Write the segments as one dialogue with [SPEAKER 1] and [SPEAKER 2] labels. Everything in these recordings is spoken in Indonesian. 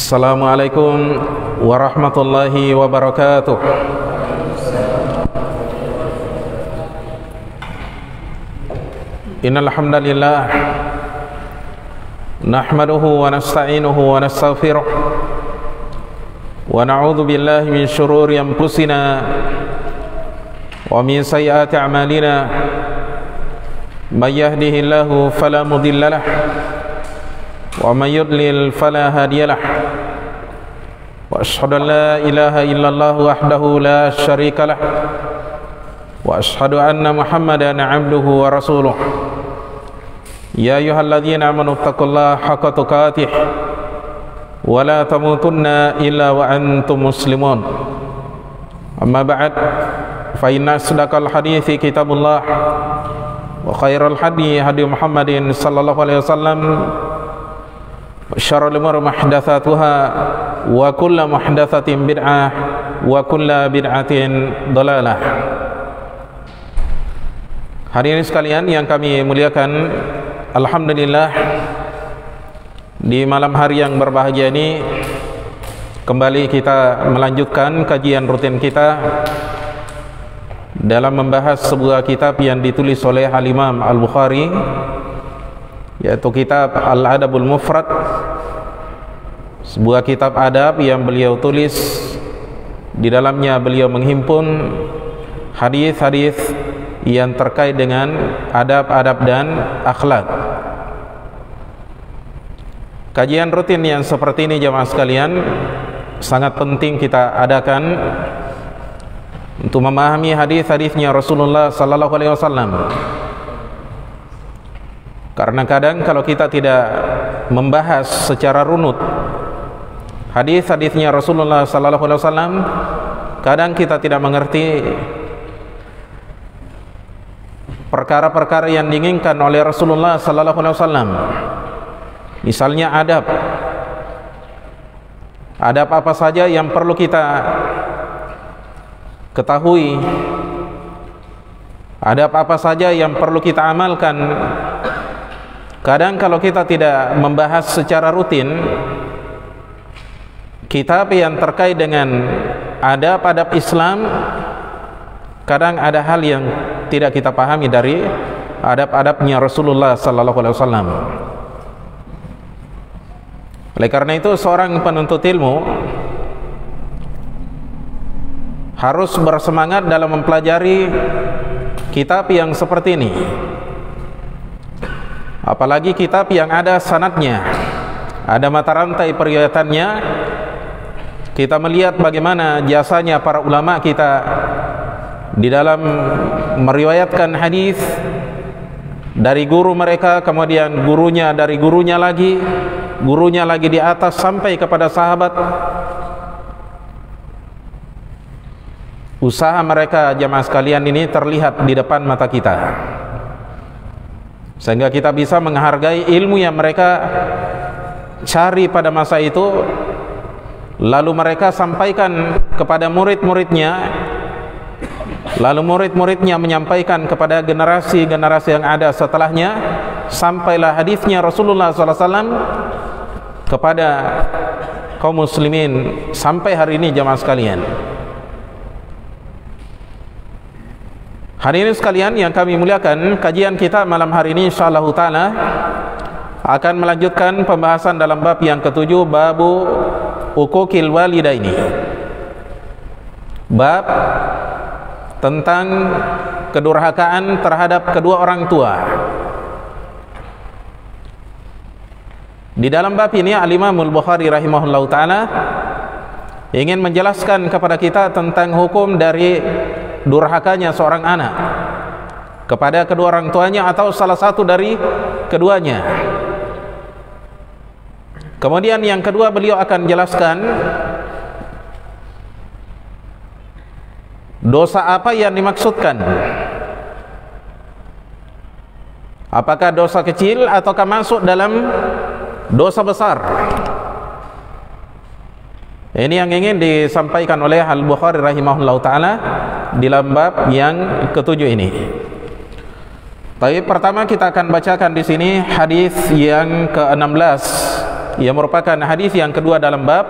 [SPEAKER 1] Assalamualaikum warahmatullahi wabarakatuh. Innal hamdalillah nahmaduhu wa nasta'inuhu wa nastaghfiruh wa na'udzu billahi min shururi anfusina wa min sayyiati a'malina. May yahdihillahu fala mudilla lahu wa may yudlil fala hadiya lahu. Wa asyhadu an la ilaha illallah wahdahu la syarika lahu wa asyhadu anna Muhammadan 'abduhu wa rasuluh. Ya ayyuhalladzina amanu taqullaha haqqa tuqatih wa la tamutunna illa wa antum muslimun. Amma ba'd, fa inna asdaqal hadithi kitabullah wa khairal hadi hadi Muhammadin sallallahu alaihi wasallam wa syarrul umuri muhdatsatuha wa kullu muhdatsatin bid'ah wa kullu bid'atin dhalalah. Hadirin sekalian yang kami muliakan, alhamdulillah di malam hari yang berbahagia ini kembali kita melanjutkan kajian rutin kita dalam membahas sebuah kitab yang ditulis oleh Al-Imam Al-Bukhari, yaitu kitab Al-Adabul Mufrad, sebuah kitab adab yang beliau tulis. Di dalamnya beliau menghimpun hadis-hadis yang terkait dengan adab-adab dan akhlak. Kajian rutin yang seperti ini jamaah sekalian sangat penting kita adakan untuk memahami hadis-hadisnya Rasulullah sallallahu alaihi wasallam. Karena kadang kalau kita tidak membahas secara runut hadis-hadisnya Rasulullah sallallahu alaihi wasallam, kadang kita tidak mengerti perkara-perkara yang diinginkan oleh Rasulullah sallallahu alaihi wasallam. Misalnya adab apa saja yang perlu kita ketahui, adab apa saja yang perlu kita amalkan. Kadang kalau kita tidak membahas secara rutin kitab yang terkait dengan adab-adab Islam, kadang ada hal yang tidak kita pahami dari adab-adabnya Rasulullah sallallahu alaihi wasallam. Oleh karena itu seorang penuntut ilmu harus bersemangat dalam mempelajari kitab yang seperti ini, apalagi kitab yang ada sanadnya, ada mata rantai periwayatannya. Kita melihat bagaimana jasanya para ulama kita di dalam meriwayatkan hadis dari guru mereka, kemudian gurunya dari gurunya lagi di atas sampai kepada sahabat. Usaha mereka jamaah sekalian ini terlihat di depan mata kita, sehingga kita bisa menghargai ilmu yang mereka cari pada masa itu, lalu mereka sampaikan kepada murid-muridnya, lalu murid-muridnya menyampaikan kepada generasi-generasi yang ada setelahnya, sampailah hadisnya Rasulullah SAW kepada kaum muslimin sampai hari ini jamaah sekalian. Hadirin sekalian yang kami muliakan, kajian kita malam hari ini insyaallah taala akan melanjutkan pembahasan dalam bab yang ketujuh, babu uquqil walidaini, bab tentang kedurhakaan terhadap kedua orang tua. Di dalam bab ini Al-Imam Al-Bukhari rahimahullahu taala ingin menjelaskan kepada kita tentang hukum dari durhakanya seorang anak kepada kedua orang tuanya atau salah satu dari keduanya. Kemudian yang kedua beliau akan jelaskan dosa apa yang dimaksudkan. Apakah dosa kecil ataukah masuk dalam dosa besar? Ini yang ingin disampaikan oleh Al-Bukhari rahimahullah ta'ala di dalam bab yang ketujuh ini. Tapi pertama kita akan bacakan di sini hadis yang ke-16 Ia merupakan hadis yang kedua dalam bab.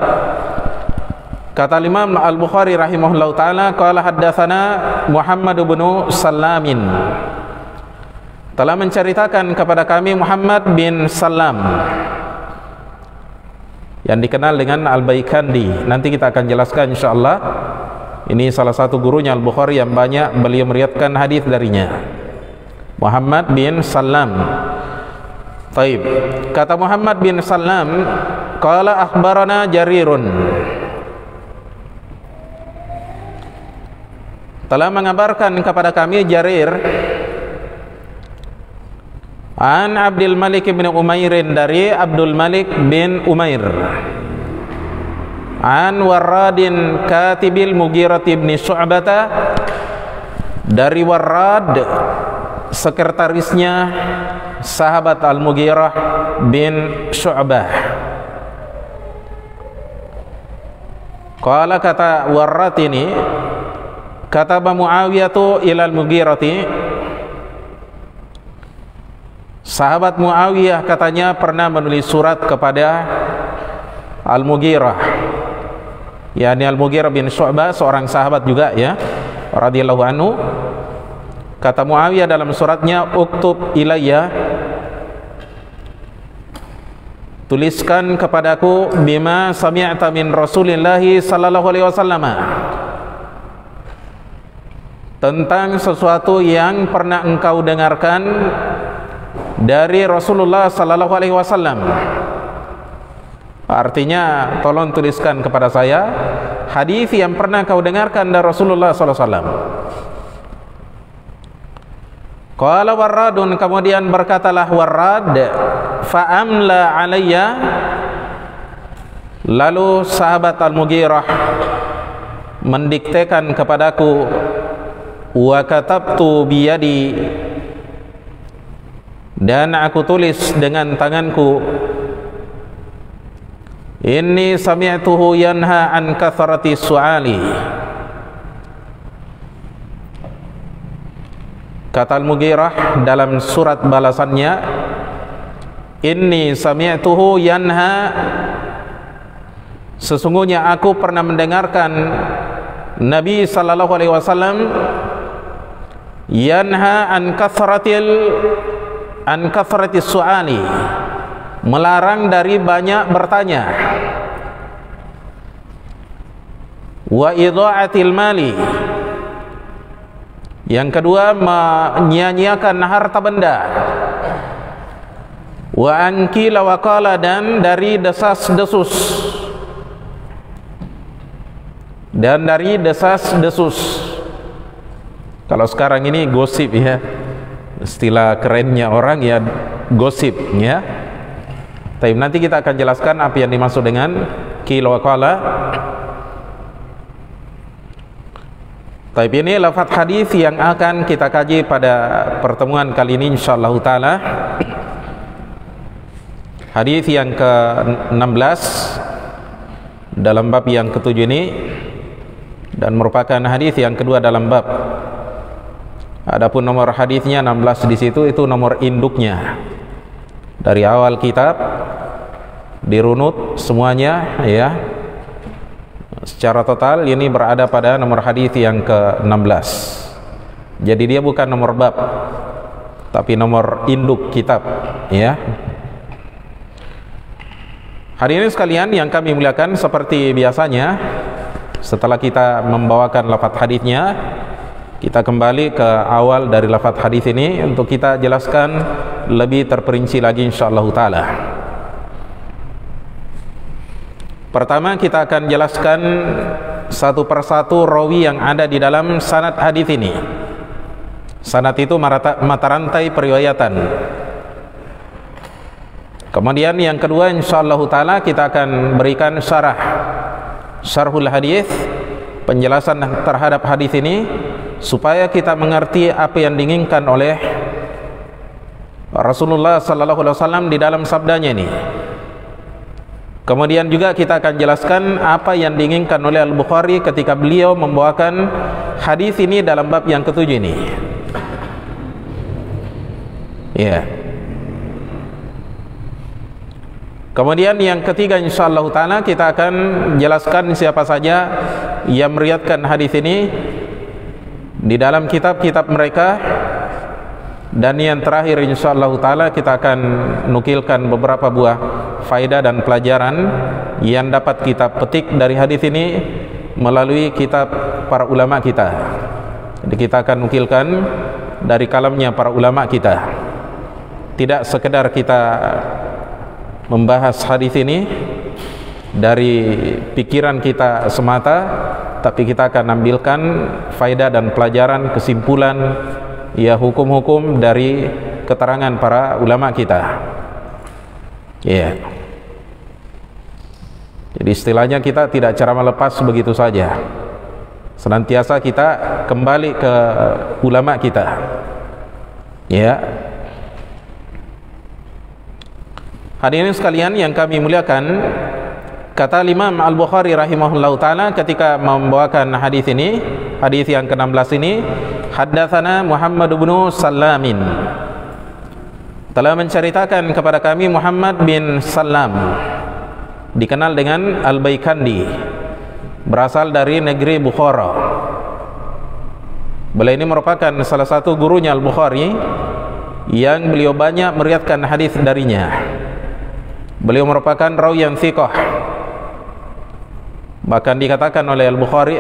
[SPEAKER 1] Kata Imam Al-Bukhari rahimahullahu taala, qala haddatsana Muhammad bin Sallamin, telah menceritakan kepada kami Muhammad bin Sallam yang dikenal dengan Al-Baikandi. Nanti kita akan jelaskan insyaallah. Ini salah satu gurunya Al-Bukhari yang banyak beliau meriwayatkan hadis darinya. Muhammad bin Sallam. Taib. Kata Muhammad bin Sallam, qala akhbarana Jarirun, telah mengabarkan kepada kami Jarir an Abdul Malik bin Umairin, dari Abdul Malik bin Umair, an Warradin katibil Mughirah bin Syu'bah, dari Warrad sekretarisnya sahabat Al-Mughirah bin Syu'bah. Qala, kata Warrad ini, kataba Muawiyah ilal Mughirati, sahabat Muawiyah katanya pernah menulis surat kepada Al-Mughirah, yakni Al-Mughirah bin Syu'bah, seorang sahabat juga ya, radhiyallahu anhu. Kata Muawiyah dalam suratnya, uktub ilayya, tuliskan kepadaku, bima sami'ta min Rasulillahi sallallahu alaihi wasallam, tentang sesuatu yang pernah engkau dengarkan dari Rasulullah sallallahu alaihi wasallam. Artinya, tolong tuliskan kepada saya hadis yang pernah kau dengarkan dari Rasulullah sallallahu alaihi wasallam. Qala Warradun, kemudian berkatalah Warrad, fa'amla alayya, lalu sahabat Al-Mughirah mendiktekan kepadaku, wa katabtu biyadi, dan aku tulis dengan tanganku, inni sami'tuhu yanha an kathrati su'ali. Kata Al-Mughirah dalam surat balasannya, inni sami'tuhu yanha, sesungguhnya aku pernah mendengarkan Nabi sallallahu alaihi wasallam yanha an kathratis su'ali, melarang dari banyak bertanya, wa idha'atil mali, yang kedua menyia-nyiakan harta benda, wa ankila wa qala, dan dari desas-desus, dan dari desas-desus. Kalau sekarang ini gosip ya, istilah kerennya orang ya, gosip ya. Tapi nanti kita akan jelaskan apa yang dimaksud dengan qila wa qala. Tapi ini lafaz hadis yang akan kita kaji pada pertemuan kali ini insyaallah taala. Hadis yang ke-16 dalam bab yang ke-7 ini, dan merupakan hadis yang kedua dalam bab. Adapun nomor hadisnya 16 di situ, itu nomor induknya. Dari awal kitab dirunut semuanya ya. Secara total ini berada pada nomor hadis yang ke-16. Jadi dia bukan nomor bab, tapi nomor induk kitab ya. Hari ini sekalian yang kami muliakan, seperti biasanya setelah kita membawakan lafaz hadisnya, kita kembali ke awal dari lafaz hadis ini untuk kita jelaskan lebih terperinci lagi insyaallah taala. Pertama kita akan jelaskan satu persatu rawi yang ada di dalam sanad hadis ini. Sanad itu mata rantai periwayatan. Kemudian yang kedua insyaallah taala kita akan berikan syarhul hadis, penjelasan terhadap hadis ini supaya kita mengerti apa yang diinginkan oleh Rasulullah sallallahu alaihi wasallam di dalam sabdanya ini. Kemudian juga kita akan jelaskan apa yang diinginkan oleh Al-Bukhari ketika beliau membawakan hadis ini dalam bab yang ke-7 ini. Ya. Kemudian yang ketiga, insyaallah taala kita akan jelaskan siapa saja yang meriwayatkan hadis ini di dalam kitab-kitab mereka. Dan yang terakhir, insyaallah taala kita akan nukilkan beberapa buah faedah dan pelajaran yang dapat kita petik dari hadis ini melalui kitab para ulama kita. Jadi kita akan nukilkan dari kalamnya para ulama kita. Tidak sekedar kita membahas hadis ini dari pikiran kita semata, tapi kita akan ambilkan faedah dan pelajaran, kesimpulan, ya, hukum-hukum dari keterangan para ulama kita. Ya. Jadi istilahnya kita tidak ceramah lepas begitu saja. Senantiasa kita kembali ke ulama kita. Ya. Hadirin sekalian yang kami muliakan, kata Imam Al-Bukhari rahimahullahu taala ketika membawakan hadis ini, hadis yang ke-16 ini, haddatsana Muhammad bin Sallamin, telah menceritakan kepada kami Muhammad bin Sallam, dikenal dengan Al-Baikandi, berasal dari negeri Bukhara. Beliau ini merupakan salah satu gurunya Al-Bukhari yang beliau banyak meriwayatkan hadis darinya. Beliau merupakan rawi yang thiqah. Bahkan dikatakan oleh Al-Bukhari,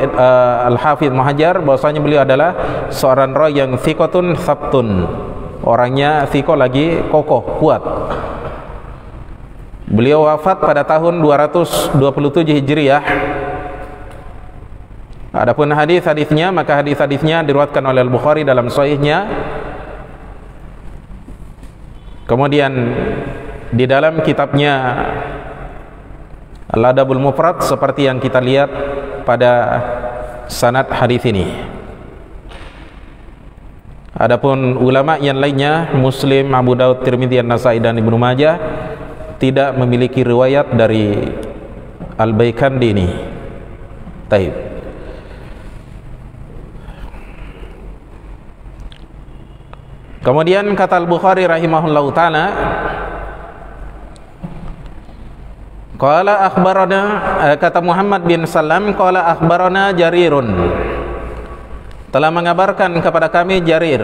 [SPEAKER 1] Al-Hafidz Muhajar, bahwasanya beliau adalah seorang rawi yang thiqatun sabtun. Orangnya thiqah lagi kokoh, kuat. Beliau wafat pada tahun 227 Hijriah. Adapun hadis-hadisnya, maka hadis-hadisnya diriwayatkan oleh Al-Bukhari dalam sahihnya. Kemudian di dalam kitabnya Al-Adabul Mufrad, seperti yang kita lihat pada sanad hadis ini. Adapun ulama yang lainnya, Muslim, Abu Daud, Tirmidzi, An-Nasa'i dan Ibnu Majah, tidak memiliki riwayat dari Al-Baikandi ini. Taib. Kemudian kata Al-Bukhari rahimahullahu taala, qala akhbarana, kata Muhammad bin Sallam, qala akhbarana Jarirun, telah mengabarkan kepada kami Jarir.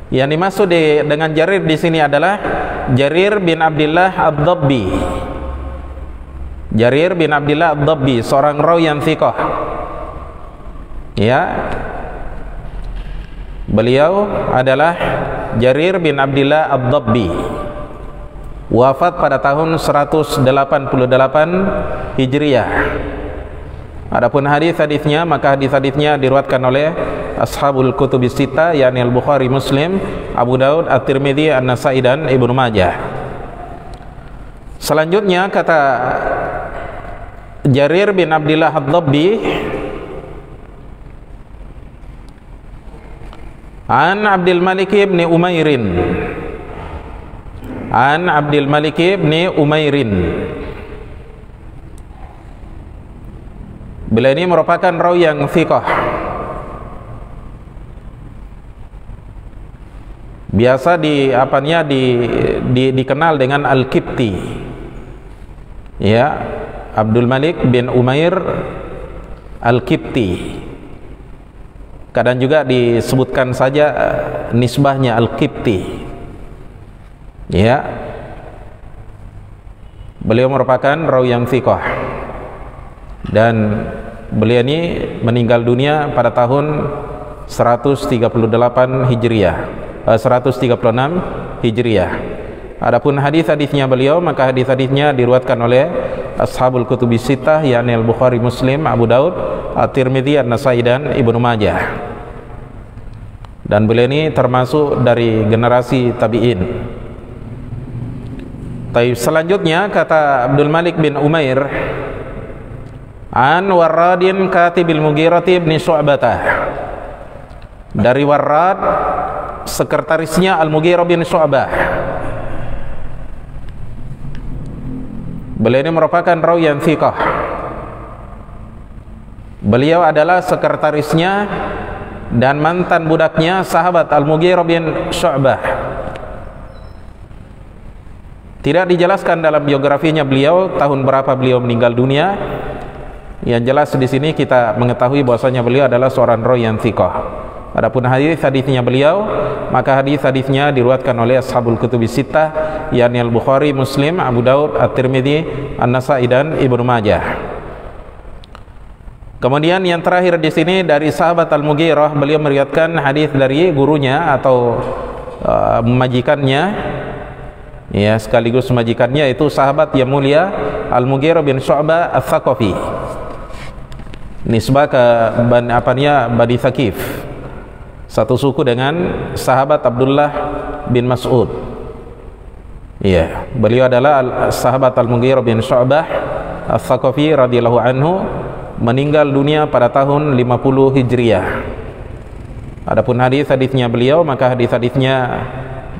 [SPEAKER 1] Yang dimaksud dengan Jarir di sini adalah Jarir bin Abdullah Ad-Dabbi. Jarir bin Abdullah Ad-Dabbi, seorang rawi yang thiqah. Ya. Beliau adalah Jarir bin Abdullah Ad-Dabbi, wafat pada tahun 188 Hijriah. Adapun hadis-hadisnya, maka hadis-hadisnya diriwayatkan oleh ashabul kutubis sittah, yakni Al-Bukhari, Muslim, Abu Daud, At-Tirmidzi, An-Nasa'i dan Ibnu Majah. Selanjutnya kata Jarir bin Abdullah Ad-Dabbi, an Abdul Malik bin Umairin, an Abdul Malik bin Umairin. Beliau ini merupakan rawi yang thiqah. Biasa dikenal dengan Al-Kipti. Ya, Abdul Malik bin Umair Al-Kipti. Kadang juga disebutkan saja nisbahnya Al-Kipti. Ya. Beliau merupakan rawi yang thiqah. Dan beliau ini meninggal dunia pada tahun 138 Hijriah, 136 Hijriah. Adapun hadis-hadisnya beliau, maka hadis-hadisnya diriwayatkan oleh ashabul kutubis sittah, yakni Al-Bukhari, Muslim, Abu Daud, At-Tirmidzi, An-Nasa'i dan Ibnu Majah. Dan beliau ini termasuk dari generasi tabi'in. Selanjutnya kata Abdul Malik bin Umair, an Warradin katibil Mughirah bin Syu'bah, dari Warrad, sekretarisnya Al-Mughirah bin Syu'bah. Beliau ini merupakan rawi yang thiqah. Beliau adalah sekretarisnya dan mantan budaknya sahabat Al-Mughirah bin Syu'bah. Tidak dijelaskan dalam biografinya beliau tahun berapa beliau meninggal dunia. Yang jelas di sini kita mengetahui bahwasanya beliau adalah seorang rawi yang thiqah. Adapun hadis-hadisnya beliau, maka hadis-hadisnya diriwayatkan oleh ashabul kutubis sittah, yakni Al-Bukhari, Muslim, Abu Daud, At-Tirmidzi, An-Nasa'i dan Ibnu Majah. Kemudian yang terakhir di sini dari sahabat Al-Mughirah, beliau meriwayatkan hadis dari gurunya atau majikannya, ya sekaligus majikannya, yaitu sahabat yang mulia Al-Mughirah bin Syu'bah Ats-Tsaqafi, nisbah ke Bani Thaqif, satu suku dengan sahabat Abdullah bin Mas'ud. Ya, beliau adalah sahabat Al-Mughirah bin Syu'bah Ats-Tsaqafi radhiyallahu anhu, meninggal dunia pada tahun 50 Hijriah. Adapun hadis-hadisnya beliau, maka hadis-hadisnya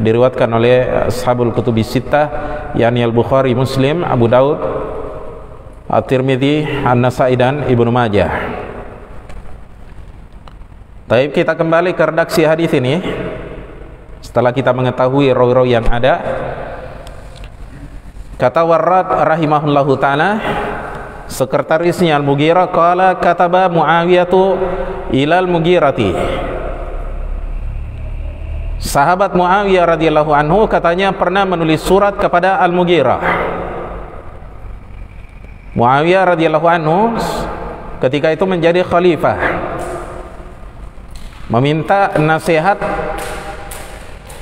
[SPEAKER 1] diriwayatkan oleh ashabul kutubis sittah, yakni Al-Bukhari, Muslim, Abu Daud, At-Tirmidzi, An-Nasa'i dan Ibnu Majah. Baik, kita kembali ke redaksi hadis ini. Setelah kita mengetahui rawi-rawi yang ada, kata Warrad rahimahullahu taala, sekretarisnya Al-Mughirah, qala kataba Muawiyatu ilal Mughirati. Sahabat Muawiyah radhiyallahu anhu katanya pernah menulis surat kepada Al-Mughirah. Muawiyah radhiyallahu anhu ketika itu menjadi khalifah, meminta nasihat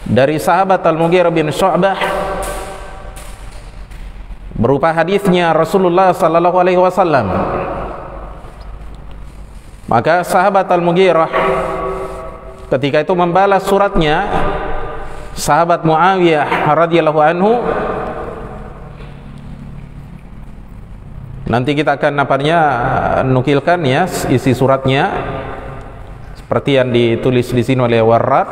[SPEAKER 1] dari sahabat Al-Mughirah bin Syu'bah berupa hadisnya Rasulullah sallallahu alaihi wasallam. Maka sahabat Al-Mughirah ketika itu membalas suratnya sahabat Muawiyah radhiyallahu anhu. Nanti kita akan nukilkan ya isi suratnya seperti yang ditulis di sini oleh Warrad.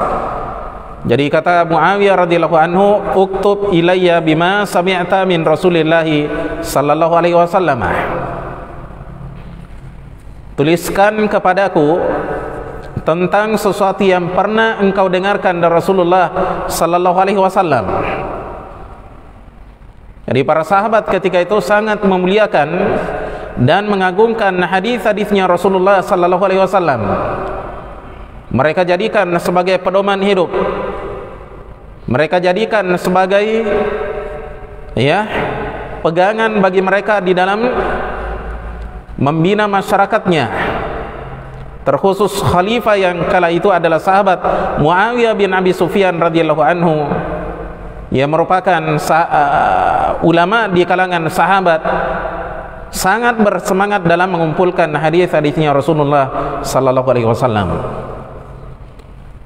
[SPEAKER 1] Jadi kata Muawiyah radhiyallahu anhu, uktub ilayya bima sami'ta min Rasulillah sallallahu alaihi wasallam. Tuliskan kepadaku tentang sesuatu yang pernah engkau dengarkan dari Rasulullah sallallahu alaihi wasallam. Jadi para sahabat ketika itu sangat memuliakan dan mengagungkan hadis-hadisnya Rasulullah sallallahu alaihi wasallam. Mereka jadikan sebagai pedoman hidup. Mereka jadikan sebagai pegangan bagi mereka di dalam membina masyarakatnya. Terkhusus khalifah yang kala itu adalah sahabat Muawiyah bin Abi Sufyan radhiyallahu anhu, yang merupakan ulama di kalangan sahabat, sangat bersemangat dalam mengumpulkan hadis-hadisnya Rasulullah sallallahu alaihi wasallam.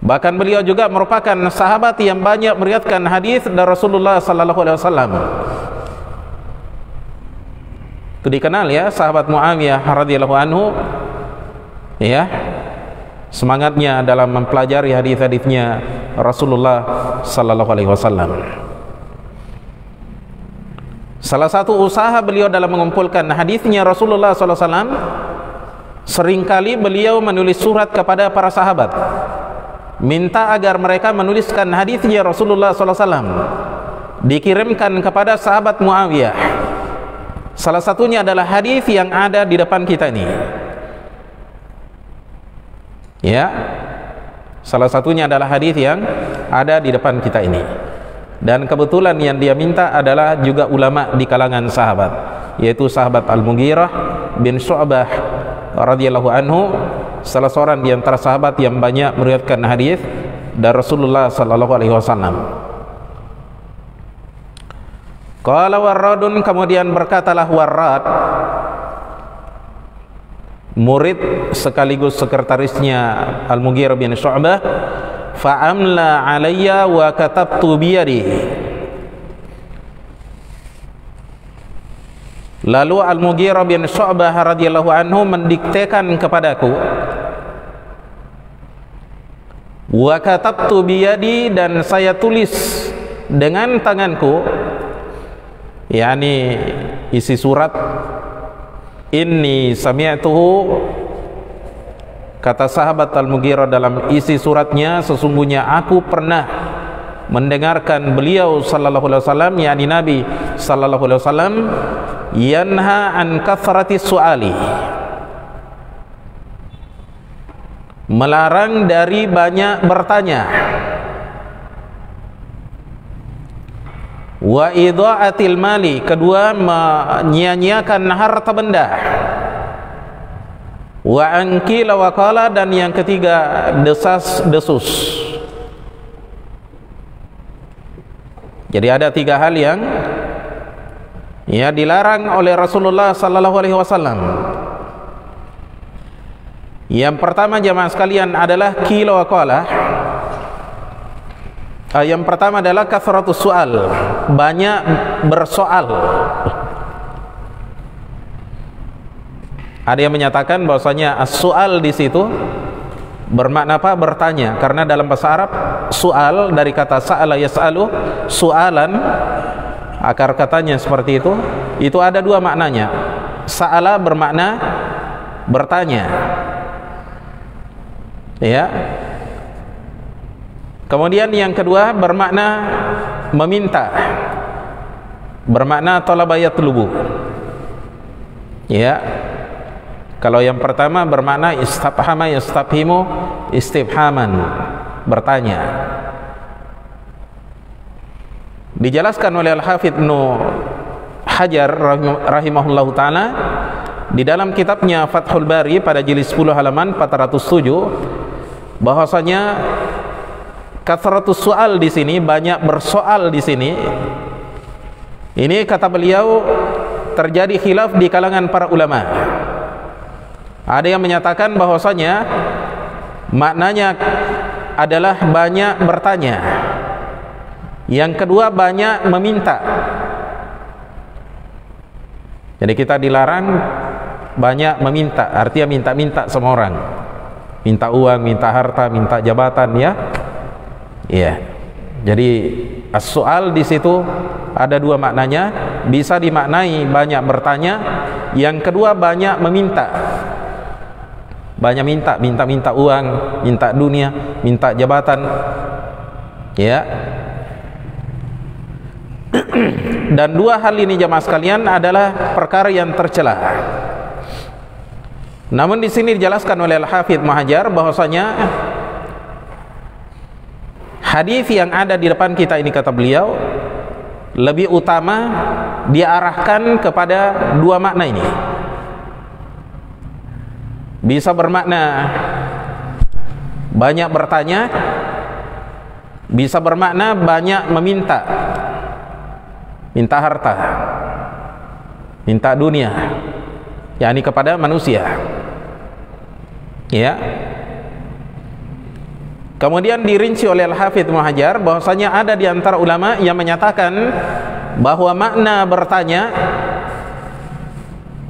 [SPEAKER 1] Bahkan beliau juga merupakan sahabat yang banyak meriwayatkan hadis dari Rasulullah sallallahu alaihi wasallam. Itu dikenal ya, sahabat Muawiyah radhiyallahu anhu, ya, semangatnya dalam mempelajari hadis-hadisnya Rasulullah sallallahu alaihi wasallam. Salah satu usaha beliau dalam mengumpulkan hadisnya Rasulullah sallallahu alaihi wasallam, seringkali beliau menulis surat kepada para sahabat, minta agar mereka menuliskan hadisnya Rasulullah sallallahu alaihi wasallam, dikirimkan kepada sahabat Muawiyah. Salah satunya adalah hadis yang ada di depan kita ini. Ya, salah satunya adalah hadis yang ada di depan kita ini. Dan kebetulan yang dia minta adalah juga ulama di kalangan sahabat, yaitu sahabat Al-Mughirah bin Syu'bah radhiyallahu anhu, salah seorang di antara sahabat yang banyak meriwayatkan hadis dari Rasulullah sallallahu alaihi wasallam. Qala Warradun, kemudian berkatalah Warrad, murid sekaligus sekretarisnya Al-Mughirah bin Syu'bah, fa'amla alayya wa katabtu biyadi. Lalu Al-Mughirah bin Syu'bah radhiyallahu anhu mendiktekan kepadaku, wa katabtu biyadi, dan saya tulis dengan tanganku, yakni isi surat, inni sami'tuhu, kata sahabat Al-Mughirah dalam isi suratnya, sesungguhnya aku pernah mendengarkan beliau sallallahu alaihi wasallam, yakni Nabi sallallahu alaihi wasallam, yanha an kathrati su'ali, melarang dari banyak bertanya, wa idha'atil mali, kedua menyia-nyiakan harta benda, wa ankila wa qala, dan yang ketiga desas-desus. Jadi ada 3 hal yang dilarang oleh Rasulullah sallallahu alaihi wasallam. Yang pertama jamaah sekalian adalah qila wa qala. Yang pertama adalah kathratus su'al, banyak bersoal. Ada yang menyatakan bahwasanya as-su'al di situ bermakna apa? Bertanya. Karena dalam bahasa Arab su'al dari kata sa'ala yas'alu, su'alan, akar katanya seperti itu ada 2 maknanya. Sa'ala bermakna bertanya, ya. Kemudian yang kedua bermakna meminta, bermakna talaba yatlubu, ya. Kalau yang pertama bermakna istabhama yastabhimu istibhaman, bertanya. Dijelaskan oleh Al-Hafidz Ibnu Hajar rahimahullahu taala di dalam kitabnya Fathul Bari pada jilid 10 halaman 407 bahwasanya kathratus su'al di sini, banyak bersoal di sini, ini kata beliau terjadi khilaf di kalangan para ulama. Ada yang menyatakan bahwasanya maknanya adalah banyak bertanya. Yang kedua banyak meminta. Jadi kita dilarang banyak meminta, artinya minta-minta sama orang. Minta uang, minta harta, minta jabatan, ya. Iya. Jadi as-su'al di situ ada 2 maknanya, bisa dimaknai banyak bertanya, yang kedua banyak meminta. Banyak minta uang, minta dunia, minta jabatan, ya. Dan 2 hal ini jamaah sekalian adalah perkara yang tercela. Namun di sini dijelaskan oleh Al-Hafidz Ibnu Hajar bahwasanya hadis yang ada di depan kita ini, kata beliau, lebih utama diarahkan kepada 2 makna ini. Bisa bermakna banyak bertanya, bisa bermakna banyak meminta, minta harta, minta dunia, yakni kepada manusia, ya. Kemudian dirinci oleh Al-Hafidz Ibnu Hajar bahwasanya ada di antara ulama yang menyatakan bahwa makna bertanya,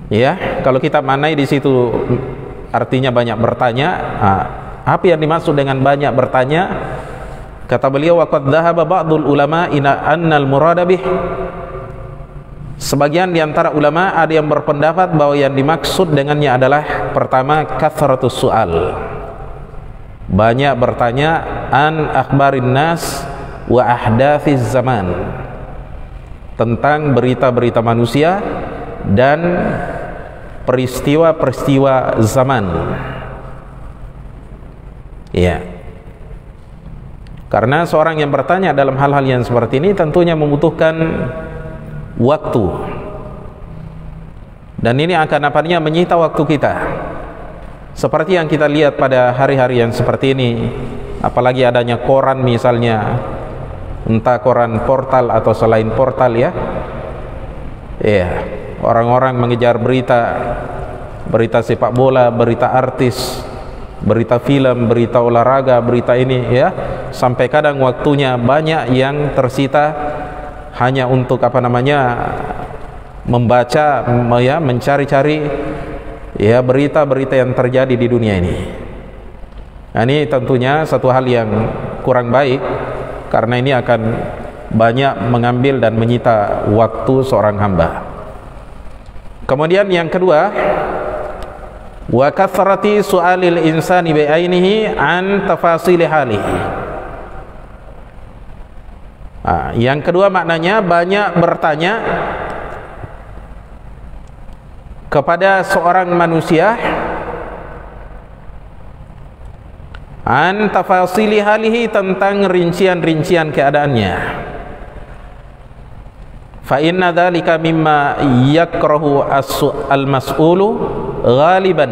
[SPEAKER 1] ya, kalau kita maknai di situ artinya banyak bertanya, apa yang dimaksud dengan banyak bertanya? Kata beliau, waqad dhahaba ba'dul ulama ila annal murada bih, sebagian di antara ulama ada yang berpendapat bahwa yang dimaksud dengannya adalah pertama kathratus su'al, banyak bertanya, an akhbarin nas wa ahdathiz zaman, tentang berita-berita manusia dan peristiwa-peristiwa zaman, ya. Karena seorang yang bertanya dalam hal-hal yang seperti ini tentunya membutuhkan waktu, dan ini akan apanya menyita waktu kita. Seperti yang kita lihat pada hari-hari yang seperti ini, apalagi adanya koran misalnya, entah koran portal atau selain portal, ya. Iya, orang-orang mengejar berita sepak bola, berita artis, berita film, berita olahraga, berita ini, ya. Sampai kadang waktunya banyak yang tersita hanya untuk membaca, ya, mencari-cari, ya, berita-berita yang terjadi di dunia ini. Nah, ini tentunya satu hal yang kurang baik, karena ini akan banyak mengambil dan menyita waktu seorang hamba. Kemudian yang kedua, wa kathrati su'alil insani bi'ainihi an tafasili halihi, Yang kedua maknanya banyak bertanya kepada seorang manusia an tafasili halihi, tentang rincian-rincian keadaannya. Fa inna dzalika mimma yakrahu al-mas'ulu ghaliban,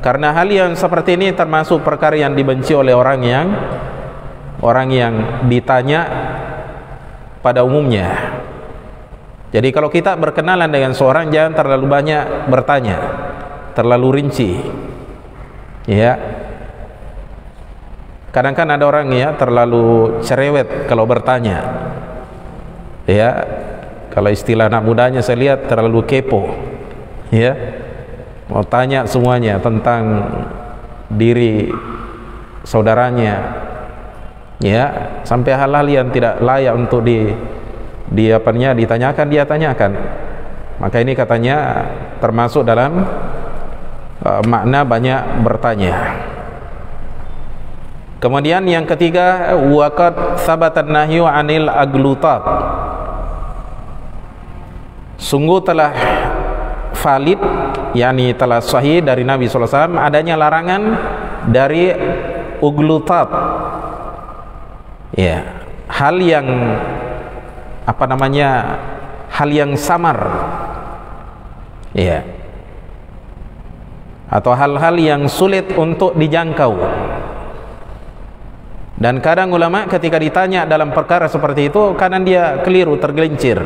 [SPEAKER 1] karena hal yang seperti ini termasuk perkara yang dibenci oleh orang yang ditanya pada umumnya. Jadi kalau kita berkenalan dengan seorang, jangan terlalu banyak bertanya, terlalu rinci. Ya. Kadang kan ada orang ya terlalu cerewet kalau bertanya. Ya. Kalau istilah anak mudanya saya lihat terlalu kepo. Ya. Mau tanya semuanya tentang diri saudaranya. Ya, sampai hal-hal yang tidak layak untuk ditanyakan, dia tanyakan. Maka ini katanya termasuk dalam makna banyak bertanya. Kemudian yang ketiga, waqad sabatan nahyu 'anil aglutat, sungguh telah valid, yakni telah sahih dari Nabi SAW adanya larangan dari uglutat. Ya, hal yang hal yang samar, ya, atau hal-hal yang sulit untuk dijangkau. Dan kadang ulama ketika ditanya dalam perkara seperti itu, kadang dia keliru, tergelincir,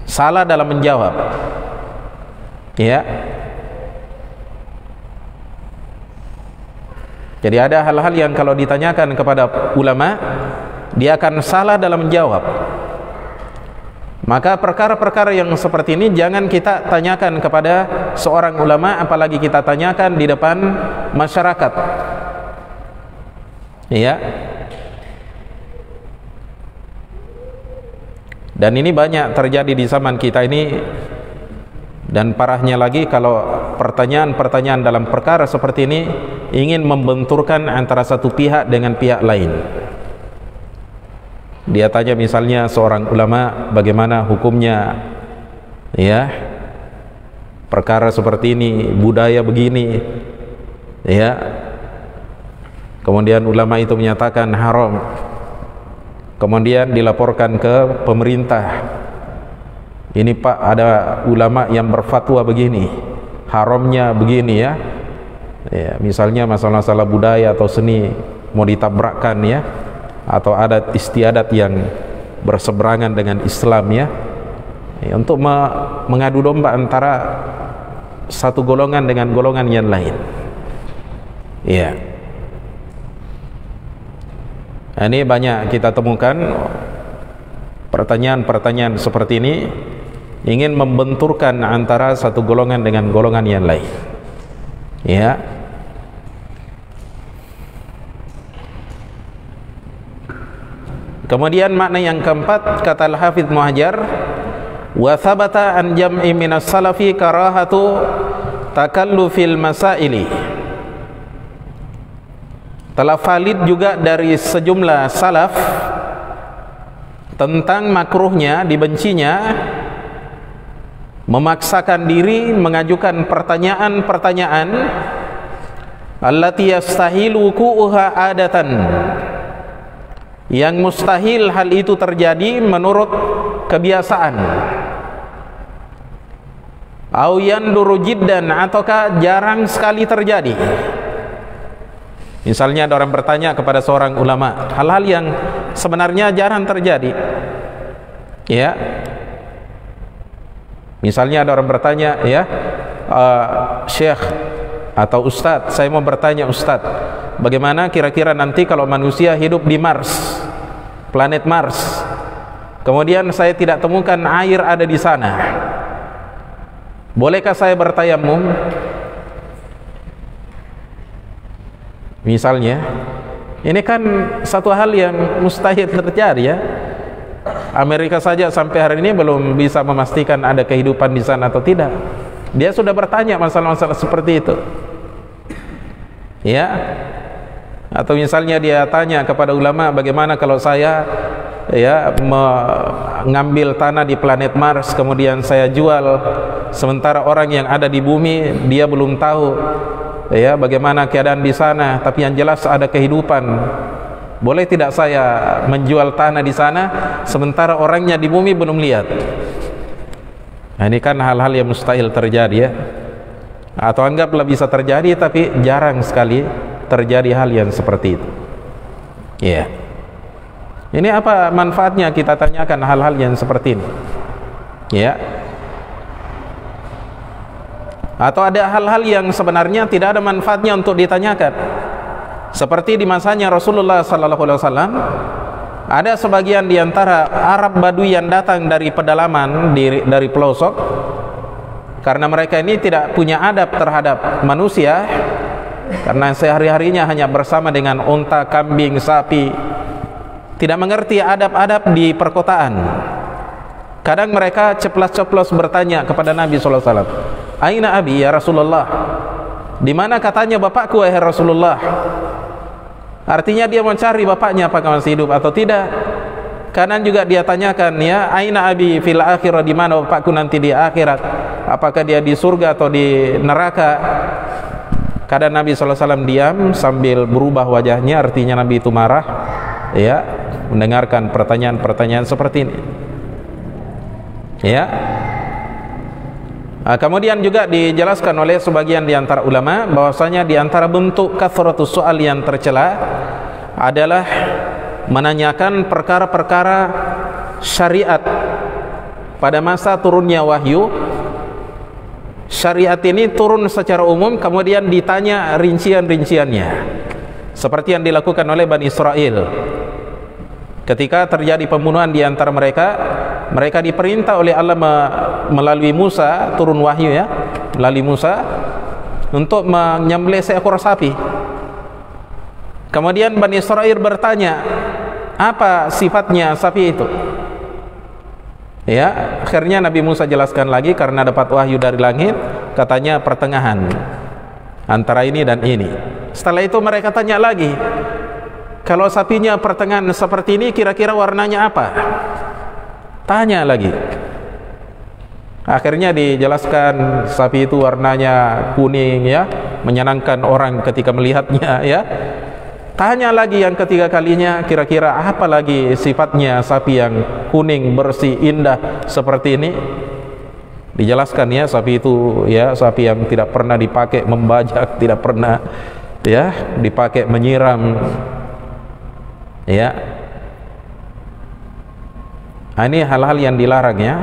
[SPEAKER 1] salah dalam menjawab. Ya. Jadi ada hal-hal yang kalau ditanyakan kepada ulama, dia akan salah dalam menjawab. Maka perkara-perkara yang seperti ini jangan kita tanyakan kepada seorang ulama, apalagi kita tanyakan di depan masyarakat. Ya. Dan ini banyak terjadi di zaman kita ini. Dan parahnya lagi kalau pertanyaan-pertanyaan dalam perkara seperti ini ingin membenturkan antara satu pihak dengan pihak lain. Dia tanya misalnya seorang ulama, bagaimana hukumnya ya perkara seperti ini, budaya begini, ya. Kemudian ulama itu menyatakan haram. Kemudian dilaporkan ke pemerintah. Ini Pak, ada ulama yang berfatwa begini, haramnya begini ya. Ya, misalnya masalah-masalah budaya atau seni mau ditabrakkan ya, atau adat istiadat yang berseberangan dengan Islam ya, untuk mengadu domba antara satu golongan dengan golongan yang lain. Ya. Ini banyak kita temukan pertanyaan-pertanyaan seperti ini ingin membenturkan antara satu golongan dengan golongan yang lain. Ya. Kemudian makna yang keempat, kata Al-Hafidz Muhajar, wa thabata an jam'i minas salafi karahatu takallufil masaili. Telah valid juga dari sejumlah salaf tentang makruhnya, dibencinya memaksakan diri mengajukan pertanyaan-pertanyaan allati yastahilu wuqu'uha adatan, yang mustahil hal itu terjadi menurut kebiasaan, au yanduru jiddan, ataukah jarang sekali terjadi. Misalnya ada orang bertanya kepada seorang ulama hal-hal yang sebenarnya jarang terjadi. Ya. Misalnya ada orang bertanya, ya, Syekh atau Ustadz, saya mau bertanya Ustadz, bagaimana kira-kira nanti kalau manusia hidup di Mars, planet Mars, kemudian saya tidak temukan air ada di sana, bolehkah saya bertayamum? Misalnya, ini kan satu hal yang mustahil terjadi ya. Amerika saja sampai hari ini belum bisa memastikan ada kehidupan di sana atau tidak. Dia sudah bertanya masalah-masalah seperti itu. Ya. Atau misalnya dia tanya kepada ulama, bagaimana kalau saya ya mengambil tanah di planet Mars kemudian saya jual, sementara orang yang ada di bumi dia belum tahu ya bagaimana keadaan di sana, tapi yang jelas ada kehidupan. Boleh tidak saya menjual tanah di sana sementara orangnya di bumi belum lihat? Nah, ini kan hal-hal yang mustahil terjadi ya, atau anggaplah bisa terjadi tapi jarang sekali terjadi hal yang seperti itu ya. Ini apa manfaatnya kita tanyakan hal-hal yang seperti ini ya? Atau ada hal-hal yang sebenarnya tidak ada manfaatnya untuk ditanyakan, seperti di masanya Rasulullah SAW ada sebagian di antara Arab Badui yang datang dari pedalaman, dari pelosok, karena mereka ini tidak punya adab terhadap manusia, karena sehari-harinya hanya bersama dengan unta, kambing, sapi, tidak mengerti adab-adab di perkotaan. Kadang mereka ceplas-ceplos bertanya kepada Nabi SAW, "Aina abi ya Rasulullah?" Di mana katanya bapakku wahai Rasulullah? Artinya dia mencari bapaknya apakah masih hidup atau tidak. Kadang juga dia tanyakan, ya, "Aina abi fil akhirah?" Di mana bapakku nanti di akhirat? Apakah dia di surga atau di neraka? Kadang Nabi SAW diam sambil berubah wajahnya, artinya Nabi itu marah ya mendengarkan pertanyaan-pertanyaan seperti ini ya. Kemudian juga dijelaskan oleh sebagian di antara ulama bahwasanya di antara bentuk kathratus soal yang tercela adalah menanyakan perkara-perkara syariat pada masa turunnya wahyu. Syariat ini turun secara umum kemudian ditanya rincian-rinciannya, seperti yang dilakukan oleh Bani Israel. Ketika terjadi pembunuhan di antara mereka, mereka diperintah oleh Allah melalui Musa, turun wahyu ya, melalui Musa untuk menyembelih seekor sapi. Kemudian Bani Israel bertanya, apa sifatnya sapi itu? Ya, akhirnya Nabi Musa jelaskan lagi karena dapat wahyu dari langit, katanya pertengahan antara ini dan ini. Setelah itu mereka tanya lagi, kalau sapinya pertengahan seperti ini kira-kira warnanya apa? Tanya lagi. Akhirnya dijelaskan sapi itu warnanya kuning ya, menyenangkan orang ketika melihatnya ya. Tanya lagi yang ketiga kalinya, kira-kira apa lagi sifatnya sapi yang kuning, bersih, indah seperti ini? Dijelaskan ya, sapi itu ya sapi yang tidak pernah dipakai membajak, tidak pernah ya dipakai menyiram ya. Ini hal-hal yang dilarang ya.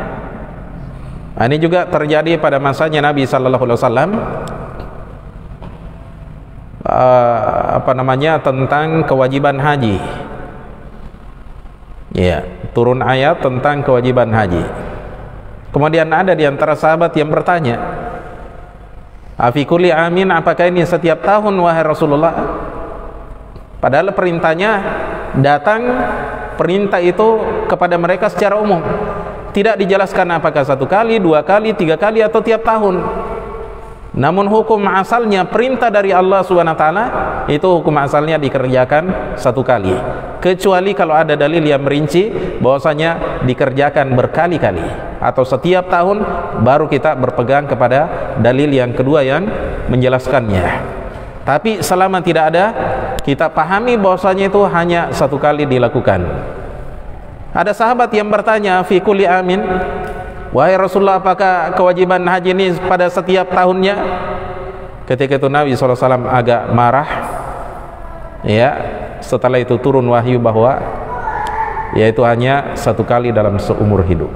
[SPEAKER 1] Ini juga terjadi pada masanya Nabi sallallahu alaihi wasallam, tentang kewajiban haji. Ya, turun ayat tentang kewajiban haji. Kemudian ada di antara sahabat yang bertanya, "Afi kulli amin, apakah ini setiap tahun wahai Rasulullah?" Padahal perintahnya datang, perintah itu kepada mereka secara umum. Tidak dijelaskan apakah 1 kali, 2 kali, 3 kali atau tiap tahun. Namun hukum asalnya perintah dari Allah SWT itu hukum asalnya dikerjakan 1 kali, kecuali kalau ada dalil yang merinci bahwasanya dikerjakan berkali-kali atau setiap tahun, baru kita berpegang kepada dalil yang kedua yang menjelaskannya. Tapi selama tidak ada, kita pahami bahwasanya itu hanya 1 kali dilakukan. Ada sahabat yang bertanya, "Fi kulli amin, wahai Rasulullah, apakah kewajiban haji ini pada setiap tahunnya?" Ketika itu Nabi SAW agak marah ya. Setelah itu turun wahyu bahwa yaitu hanya 1 kali dalam seumur hidup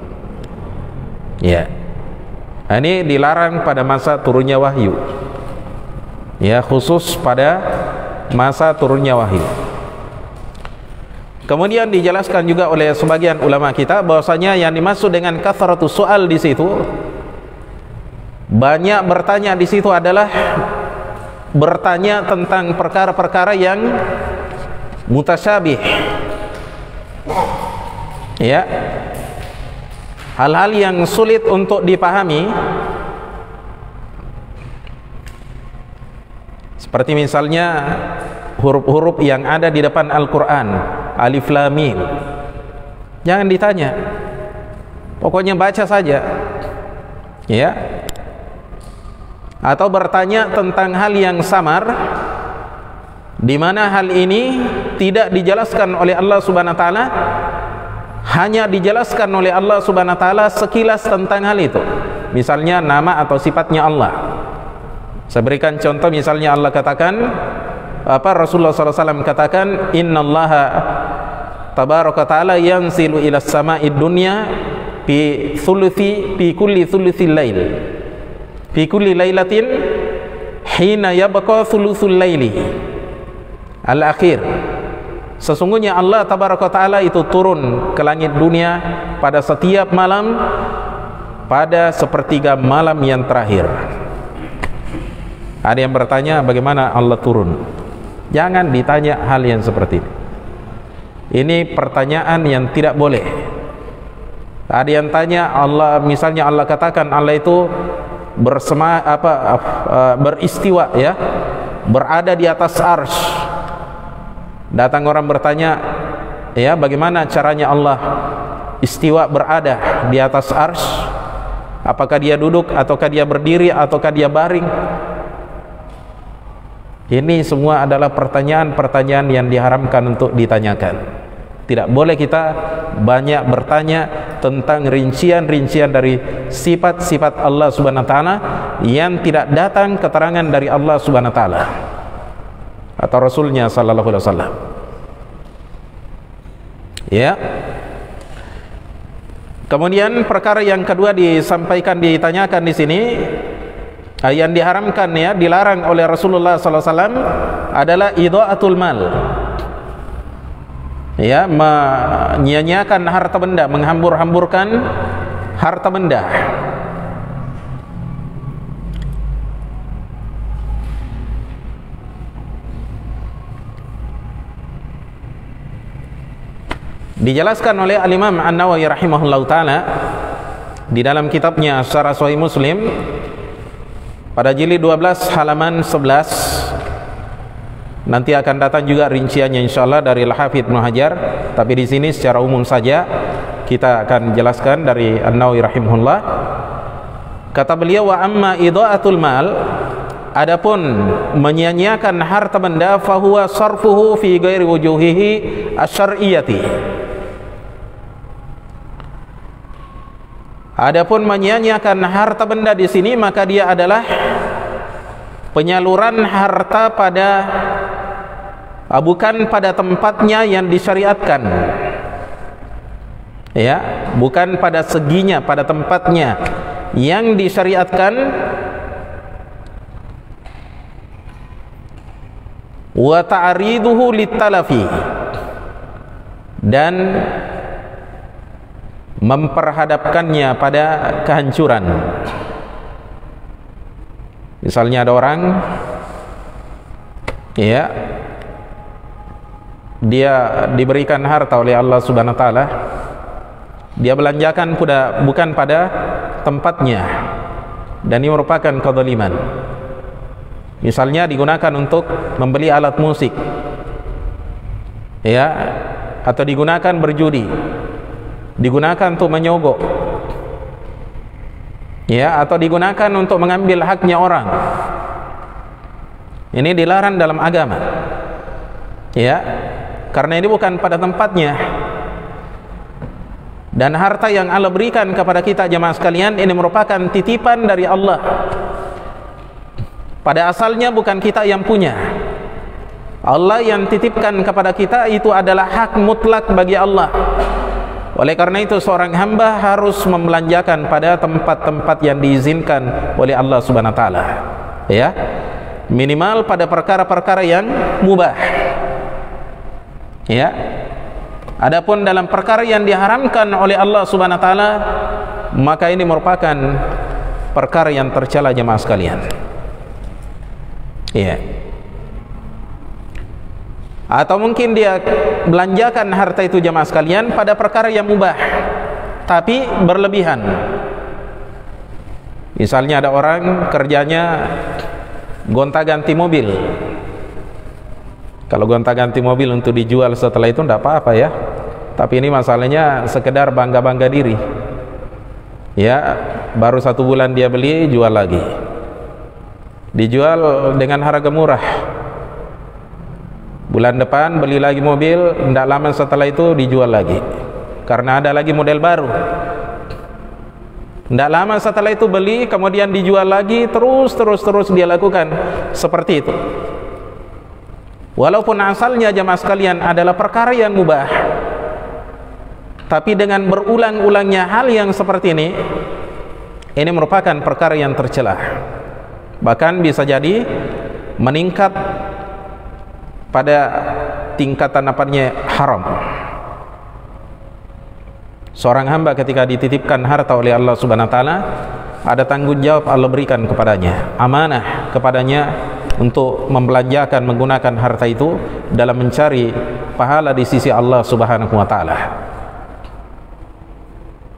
[SPEAKER 1] ya. Ini dilarang pada masa turunnya wahyu ya, khusus pada masa turunnya wahyu. Kemudian dijelaskan juga oleh sebagian ulama kita bahwasanya yang dimaksud dengan kathratus soal di situ, banyak bertanya di situ adalah bertanya tentang perkara-perkara yang mutasyabih ya, hal-hal yang sulit untuk dipahami, seperti misalnya huruf-huruf yang ada di depan Al-Quran, alif lam mim Jangan ditanya. Pokoknya baca saja. Ya. Atau bertanya tentang hal yang samar, di mana hal ini tidak dijelaskan oleh Allah Subhanahu wa taala, hanya dijelaskan oleh Allah Subhanahu wa taala sekilas tentang hal itu. Misalnya nama atau sifatnya Allah. Saya berikan contoh, misalnya Allah katakan, Rasulullah SAW katakan, innallaha tabaraka ta'ala yanzilu ila sama'id dunya fi kulli thuluthil lail, fi kulli lailatin hina yabqa thuluthul laili al-akhir. Sesungguhnya Allah tabaraka ta'ala itu turun ke langit dunia pada setiap malam, pada sepertiga malam yang terakhir. Ada yang bertanya, bagaimana Allah turun? Jangan ditanya hal yang seperti ini. Ini pertanyaan yang tidak boleh. Ada yang tanya, Allah, misalnya Allah katakan Allah itu beristiwa, ya, berada di atas arsy. Datang orang bertanya, ya, bagaimana caranya Allah istiwa, berada di atas arsy? Apakah dia duduk, ataukah dia berdiri, ataukah dia baring? Ini semua adalah pertanyaan-pertanyaan yang diharamkan untuk ditanyakan. Tidak boleh kita banyak bertanya tentang rincian-rincian dari sifat-sifat Allah Subhanahu wa taala yang tidak datang keterangan dari Allah Subhanahu wa taala atau Rasulnya sallallahu alaihi wasallam. Ya. Kemudian perkara yang kedua ditanyakan di sini, yang diharamkan, ya, dilarang oleh Rasulullah SAW adalah idha'atul mal, ya, menyia-nyiakan harta benda, menghambur-hamburkan harta benda. Dijelaskan oleh Al-Imam An-Nawawi rahimahullahu ta'ala di dalam kitabnya Syarah Sahih Muslim pada jilid 12 halaman 11. Nanti akan datang juga rinciannya insyaallah dari Al-Hafidz Ibnu Hajar, tapi di sini secara umum saja kita akan jelaskan dari An-Nawawi rahimahullah. Kata beliau, wa amma idha'atul mal, adapun menyia-nyiakan harta benda, fahuwa sarfuhu fi ghairi wujuhihi asyar'iyyati. Adapun menyia-nyiakan harta benda di sini, maka dia adalah penyaluran harta bukan pada tempatnya yang disyariatkan, ya, bukan pada seginya, pada tempatnya yang disyariatkan. Wa ta'riduhu litalafi, dan memperhadapkannya pada kehancuran. Misalnya ada orang, ya, dia diberikan harta oleh Allah Subhanahu wa taala, dia belanjakan bukan pada tempatnya, dan ini merupakan kezaliman. Misalnya digunakan untuk membeli alat musik, ya, atau digunakan berjudi, digunakan untuk menyogok, ya, atau digunakan untuk mengambil haknya orang. Ini dilarang dalam agama, ya, karena ini bukan pada tempatnya. Dan harta yang Allah berikan kepada kita jemaah sekalian, ini merupakan titipan dari Allah. Pada asalnya bukan kita yang punya. Allah yang titipkan kepada kita, itu adalah hak mutlak bagi Allah. Oleh karena itu seorang hamba harus membelanjakan pada tempat-tempat yang diizinkan oleh Allah Subhanahu wa taala, ya, minimal pada perkara-perkara yang mubah, ya. Adapun dalam perkara yang diharamkan oleh Allah Subhanahu wa taala, maka ini merupakan perkara yang tercela jemaah sekalian, ya. Atau mungkin dia belanjakan harta itu jemaah sekalian pada perkara yang mubah tapi berlebihan. Misalnya ada orang kerjanya gonta-ganti mobil. Kalau gonta-ganti mobil untuk dijual setelah itu tidak apa-apa, ya, Tapi ini masalahnya sekedar bangga-bangga diri. Ya, baru 1 bulan dia beli, jual lagi. Dijual dengan harga murah. Bulan depan beli lagi mobil, tidak lama setelah itu dijual lagi. Karena ada lagi model baru. Tidak lama setelah itu beli, kemudian dijual lagi, terus dia lakukan seperti itu. Walaupun asalnya jamaah sekalian adalah perkara yang mubah, tapi dengan berulang-ulangnya hal yang seperti ini merupakan perkara yang tercela. Bahkan bisa jadi meningkat pada tingkatan haram. Seorang hamba ketika dititipkan harta oleh Allah Subhanahu wa taala, ada tanggung jawab Allah berikan kepadanya, amanah kepadanya untuk membelanjakan, menggunakan harta itu dalam mencari pahala di sisi Allah Subhanahu wa taala.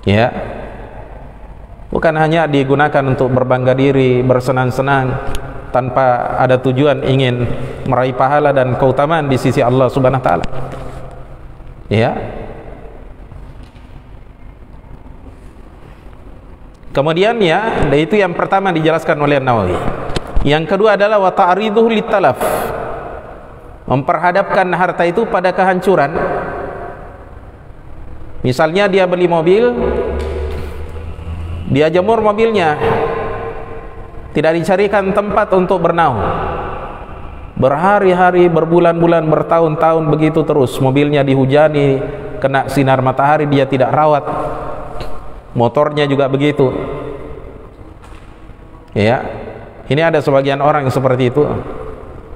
[SPEAKER 1] Ya. Bukan hanya digunakan untuk berbangga diri, bersenang-senang tanpa ada tujuan ingin meraih pahala dan keutamaan di sisi Allah Subhanahu wa taala. Ya. Kemudian ya, itu yang pertama dijelaskan oleh Nawawi. Yang kedua adalah wa ta'riduhu litalaf. Memperhadapkan harta itu pada kehancuran. Misalnya dia beli mobil, dia jemur mobilnya, tidak dicarikan tempat untuk bernaung. Berhari-hari, berbulan-bulan, bertahun-tahun begitu terus. Mobilnya dihujani, kena sinar matahari, dia tidak rawat. Motornya juga begitu. Ya, ini ada sebagian orang yang seperti itu,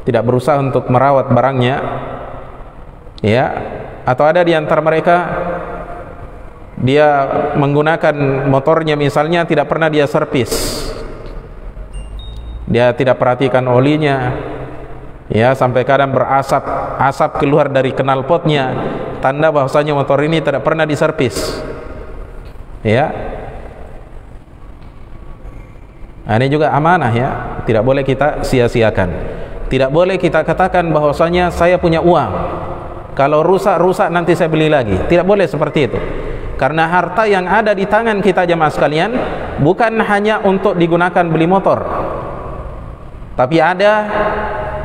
[SPEAKER 1] tidak berusaha untuk merawat barangnya. Ya, atau ada di antara mereka dia menggunakan motornya misalnya tidak pernah dia servis. Dia tidak perhatikan olinya. Ya, sampai kadang asap keluar dari knalpotnya, tanda bahwasanya motor ini tidak pernah diservis. Ya, nah, ini juga amanah ya, tidak boleh kita sia-siakan. Tidak boleh kita katakan bahwasanya saya punya uang, kalau rusak nanti saya beli lagi. Tidak boleh seperti itu. Karena harta yang ada di tangan kita jemaah sekalian bukan hanya untuk digunakan beli motor, tapi ada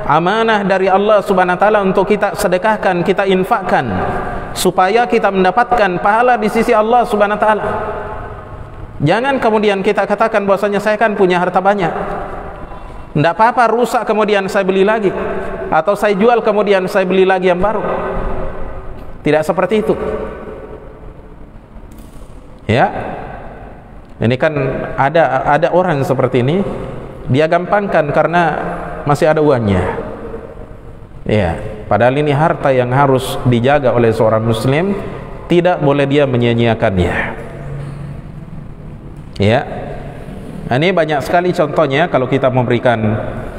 [SPEAKER 1] amanah dari Allah Subhanahu wa taala untuk kita sedekahkan, kita infakkan, supaya kita mendapatkan pahala di sisi Allah Subhanahu wa taala. Jangan kemudian kita katakan bahwasanya saya kan punya harta banyak, tidak apa-apa rusak kemudian saya beli lagi, atau saya jual kemudian saya beli lagi yang baru. Tidak seperti itu. Ya, ini kan ada orang seperti ini, dia gampangkan karena masih ada uangnya. Ya, padahal ini harta yang harus dijaga oleh seorang muslim, tidak boleh dia menyia-nyiakannya. Ya, ini banyak sekali contohnya. Kalau kita memberikan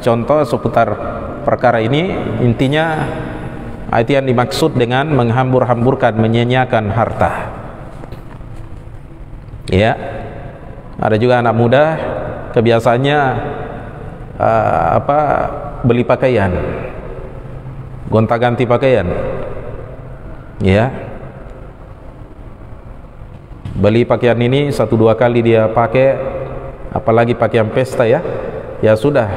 [SPEAKER 1] contoh seputar perkara ini, intinya itu yang dimaksud dengan menghambur-hamburkan, menyia-nyiakan harta. Ya, ada juga anak muda kebiasaannya beli pakaian, gonta-ganti pakaian. Ya, beli pakaian ini 1-2 kali dia pakai, apalagi pakaian pesta ya sudah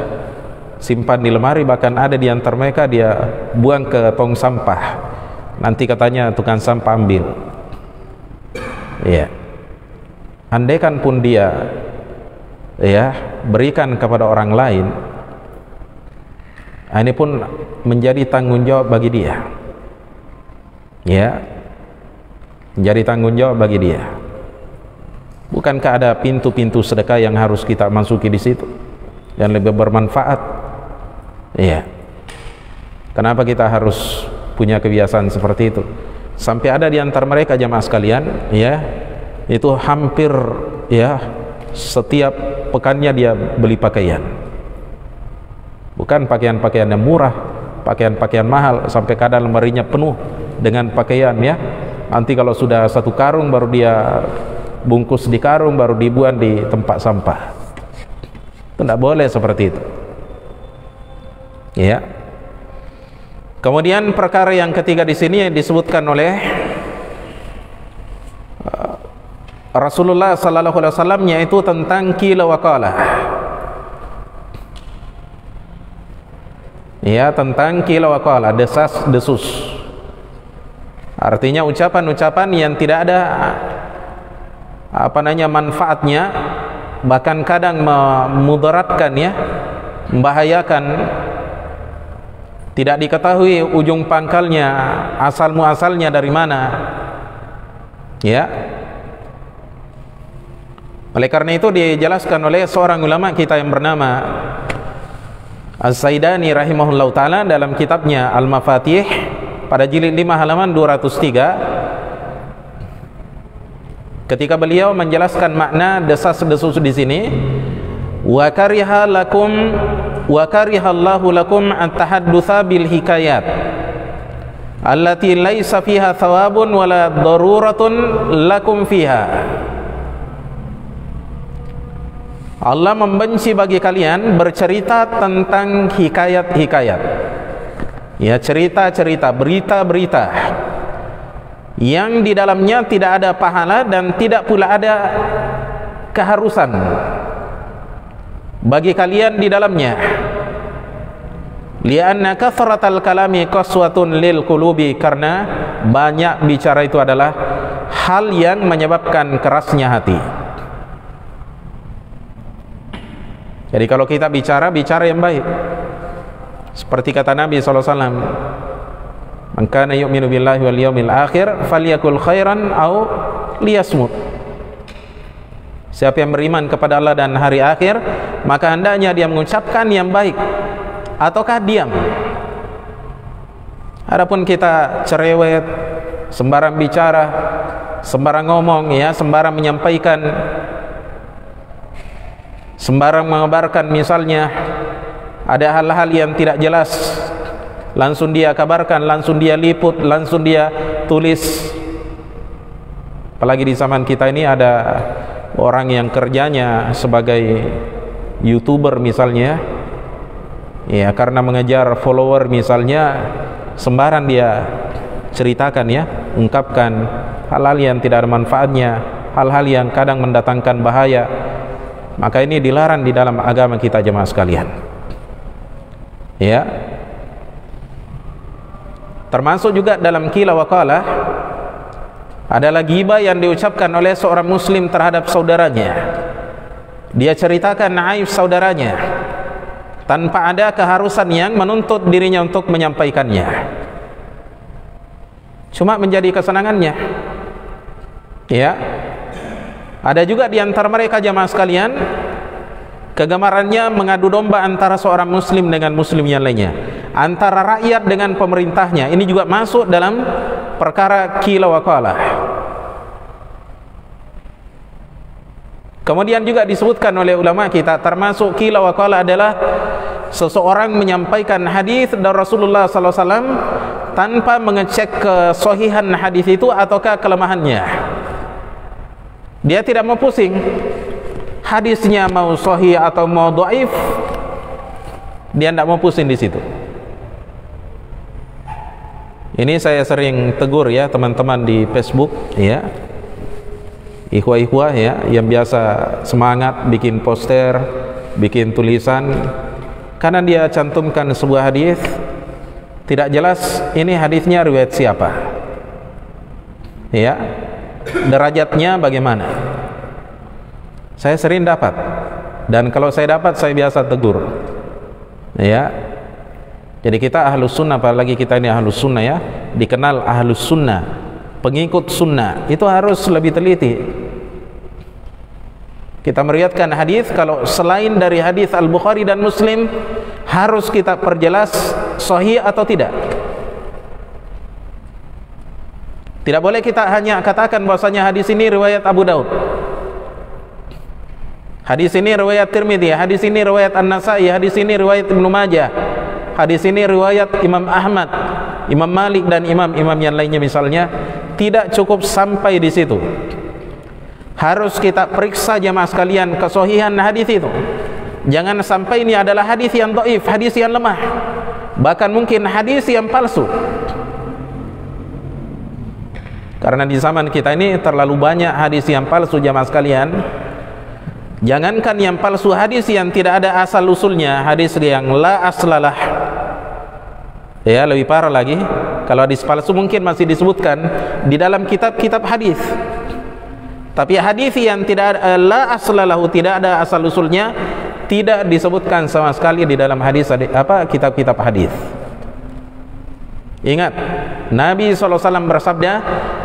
[SPEAKER 1] simpan di lemari. Bahkan ada di antara mereka dia buang ke tong sampah, nanti katanya tukang sampah ambil. Ya, andaikan pun dia berikan kepada orang lain, ini pun menjadi tanggung jawab bagi dia. Ya, menjadi tanggung jawab bagi dia. Bukankah ada pintu-pintu sedekah yang harus kita masuki di situ yang lebih bermanfaat? Iya. Kenapa kita harus punya kebiasaan seperti itu? Sampai ada di antara mereka jamaah sekalian, ya, itu hampir setiap pekannya dia beli pakaian. Bukan pakaian-pakaian yang murah, pakaian-pakaian mahal, sampai kadang lemarinya penuh dengan pakaian ya. Nanti kalau sudah 1 karung baru dia bungkus di karung, baru dibuang di tempat sampah. Itu tidak boleh seperti itu. Ya. Kemudian perkara yang ketiga di sini yang disebutkan oleh Rasulullah sallallahu alaihi wasallam, yaitu tentang qila wa qala. Ya, tentang qila wa qala, desas desus. Artinya ucapan-ucapan yang tidak ada manfaatnya, bahkan kadang memudaratkan, ya, membahayakan, tidak diketahui ujung pangkalnya, asal muasalnya dari mana, ya. Oleh karena itu dijelaskan oleh seorang ulama kita yang bernama As-Saidani rahimahullahu ta'ala dalam kitabnya Al-Mafatih pada jilid 5 halaman 203, ketika beliau menjelaskan makna desas-desus di sini, wa karihallahu lakum at-tahaddutsa bil hikayat allati laisa fiha thawabun wala daruratun lakum fiha. Allah membenci bagi kalian bercerita tentang hikayat-hikayat, ya, cerita-cerita, berita-berita yang di dalamnya tidak ada pahala dan tidak pula ada keharusan bagi kalian di dalamnya. Lianna kathratal kalami qaswatun lil qulubi, karena banyak bicara itu adalah hal yang menyebabkan kerasnya hati. Jadi kalau kita bicara yang baik, seperti kata Nabi SAW, man kana yu'minu billahi wal yawmil akhir falyakul khairan au liyasmut. Siapa yang beriman kepada Allah dan hari akhir, maka hendaknya dia mengucapkan yang baik ataukah diam. Adapun kita cerewet, sembarang bicara, sembarang ngomong, ya, sembarang menyampaikan, sembarang mengabarkan, misalnya ada hal-hal yang tidak jelas, langsung dia kabarkan, langsung dia liput, langsung dia tulis. Apalagi di zaman kita ini ada orang yang kerjanya sebagai YouTuber misalnya, ya, karena mengejar follower misalnya, sembarang dia ceritakan, ya, ungkapkan hal-hal yang tidak ada manfaatnya, hal-hal yang kadang mendatangkan bahaya. Maka ini dilarang di dalam agama kita, jemaah sekalian, ya. Termasuk juga dalam qila wa qala adalah ghibah yang diucapkan oleh seorang muslim terhadap saudaranya. Dia ceritakan aib saudaranya tanpa ada keharusan yang menuntut dirinya untuk menyampaikannya, cuma menjadi kesenangannya, ya. Ada juga di antara mereka, jamaah sekalian, kegemarannya mengadu domba antara seorang muslim dengan muslim yang lainnya, antara rakyat dengan pemerintahnya. Ini juga masuk dalam perkara qila wa qala. Kemudian juga disebutkan oleh ulama kita, termasuk qila wa qala adalah seseorang menyampaikan hadis dari Rasulullah SAW tanpa mengecek kesahihan hadis itu ataukah kelemahannya. Dia tidak mau pusing hadisnya mau sahih atau mau dhaif, dia tidak mau pusing di situ. Ini saya sering tegur, ya, teman-teman di Facebook, ya, ikhwah-ikhwah, ya, yang biasa semangat bikin poster, bikin tulisan, karena dia cantumkan sebuah hadis tidak jelas ini hadisnya riwayat siapa, ya, derajatnya bagaimana. Saya sering dapat, dan kalau saya dapat saya biasa tegur, ya. Jadi kita ahlus sunnah, apalagi kita ini ahlus sunnah, ya, dikenal ahlus sunnah, pengikut sunnah, itu harus lebih teliti. Kita meriwayatkan hadis, kalau selain dari hadis Al-Bukhari dan Muslim, harus kita perjelas sahih atau tidak. Tidak boleh kita hanya katakan bahwasanya hadis ini riwayat Abu Daud, hadis ini riwayat Tirmidzi, hadis ini riwayat An-Nasai, hadis ini riwayat Ibnu Majah, hadis ini riwayat Imam Ahmad, Imam Malik dan imam-imam yang lainnya misalnya. Tidak cukup sampai di situ. Harus kita periksa, jemaah sekalian, kesahihan hadis itu. Jangan sampai ini adalah hadis yang dhaif, hadis yang lemah, bahkan mungkin hadis yang palsu. Karena di zaman kita ini terlalu banyak hadis yang palsu jamaah sekalian. Jangankan yang palsu, hadis yang tidak ada asal usulnya, hadis yang la aslalah. Ya, lebih parah lagi. Kalau hadis palsu mungkin masih disebutkan di dalam kitab-kitab hadis. Tapi hadis yang tidak ada la aslalahu, tidak ada asal usulnya, tidak disebutkan sama sekali di dalam kitab-kitab hadis. Ingat, Nabi SAW bersabda,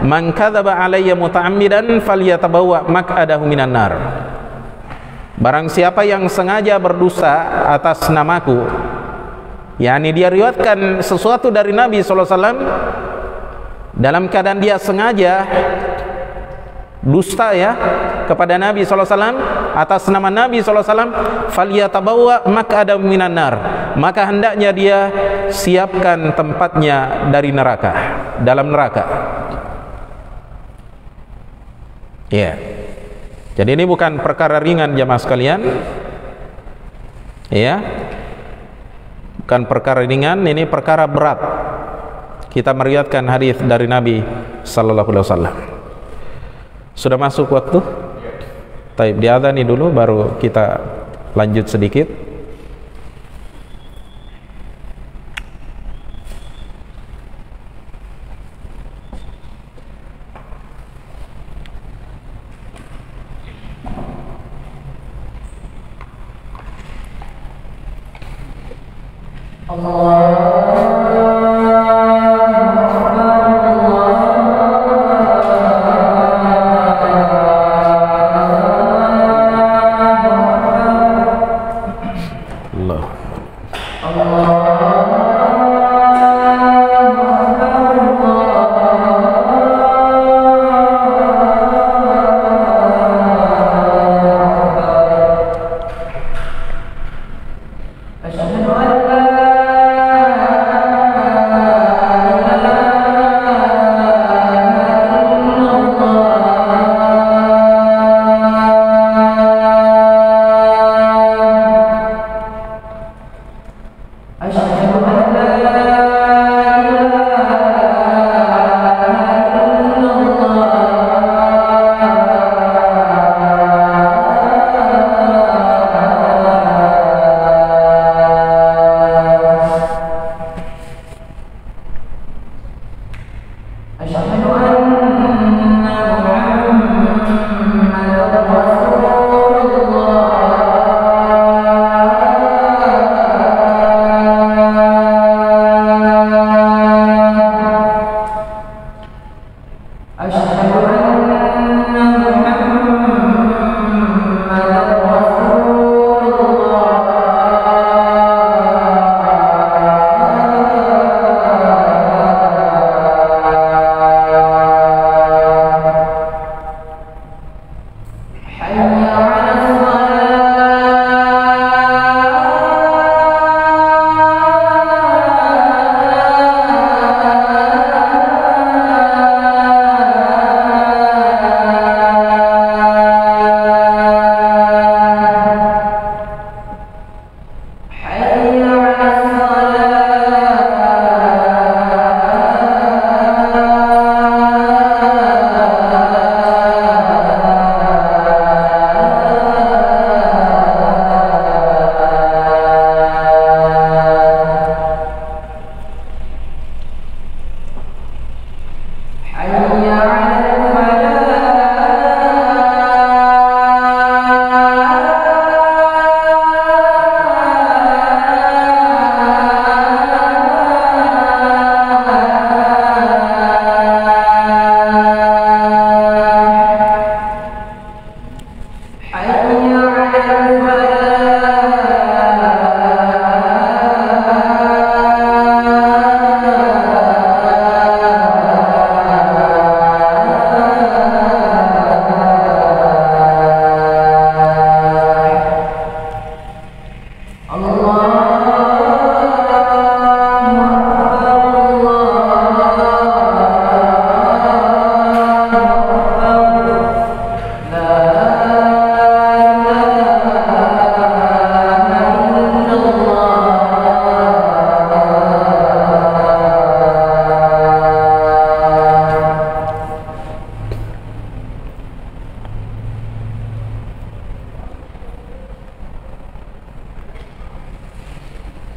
[SPEAKER 1] "Man kadzaba alayya muta'ammidan falyatabawwa maq'adahu minan nar." Barang siapa yang sengaja berdusta atas namaku, yakni dia riwayatkan sesuatu dari Nabi SAW dalam keadaan dia sengaja dusta ya kepada Nabi SAW atas nama Nabi SAW, falyatabawwa maq'adahu minan nar, maka hendaknya dia siapkan tempatnya dari neraka, dalam neraka. Ya, jadi ini bukan perkara ringan jamaah sekalian, ya, bukan perkara ringan, ini perkara berat. Kita meriwayatkan hadis dari Nabi Sallallahu Alaihi Wasallam. Sudah masuk waktu? Taib, diadzani dulu baru kita lanjut sedikit.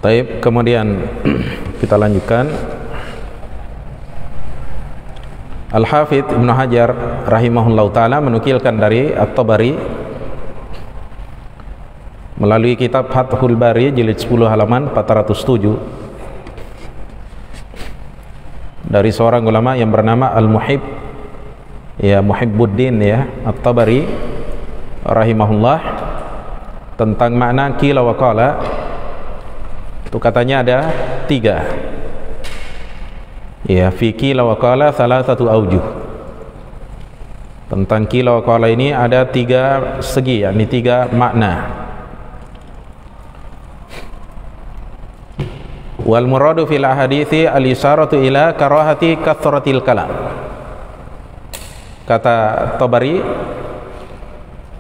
[SPEAKER 1] Baik, kemudian kita lanjutkan. Al-Hafidz Ibnu Hajar rahimahullahu taala menukilkan dari At-Tabari melalui kitab Fathul Bari jilid 10 halaman 407 dari seorang ulama yang bernama Al-Muhib, ya, Muhibbuddin, ya, At-Tabari rahimahullah, tentang makna qila wa qala. Itu katanya ada 3. Ya, fi qila wa qala salasatu aujuh. Tentang qila wa qala ini ada 3 segi, yakni 3 makna. Wal muradu fil ahadithi al-isharatu ila karahati kathratil kalam. Kata Tabari,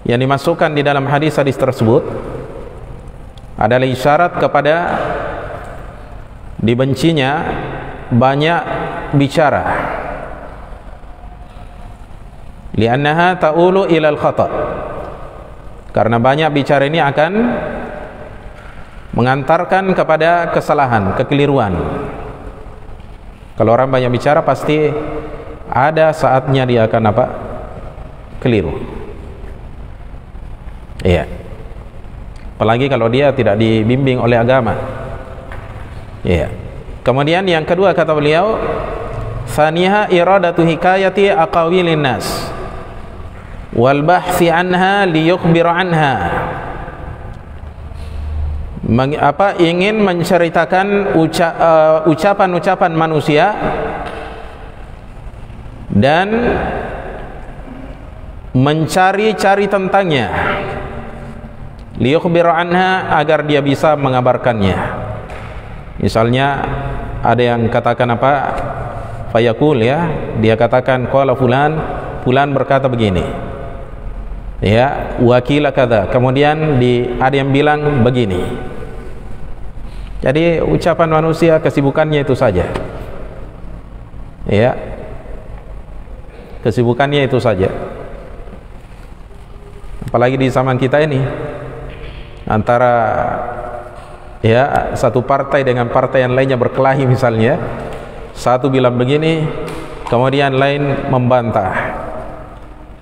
[SPEAKER 1] yang dimasukkan di dalam hadis-hadis tersebut adalah isyarat kepada dibencinya banyak bicara, li'annaha ta'ulu ilal khata', karena banyak bicara ini akan mengantarkan kepada kesalahan, kekeliruan. Kalau orang banyak bicara pasti ada saatnya dia akan apa? Keliru. Iya. Apalagi kalau dia tidak dibimbing oleh agama. Iya. Kemudian yang kedua kata beliau, thaniha iradatu hikayati aqawilin nas wal bahthi anha liyukhbira anha. Ingin menceritakan ucapan-ucapan manusia dan mencari-cari tentangnya, liyukhbira anha, agar dia bisa mengabarkannya. Misalnya ada yang katakan apa, fayaqul, ya, dia katakan qala fulan, fulan berkata begini, ya, wakila kadza, kemudian ada yang bilang begini. Jadi ucapan manusia kesibukannya itu saja, ya, kesibukannya itu saja. Apalagi di zaman kita ini, antara, ya, satu partai dengan partai yang lainnya berkelahi misalnya, satu bilang begini, kemudian lain membantah.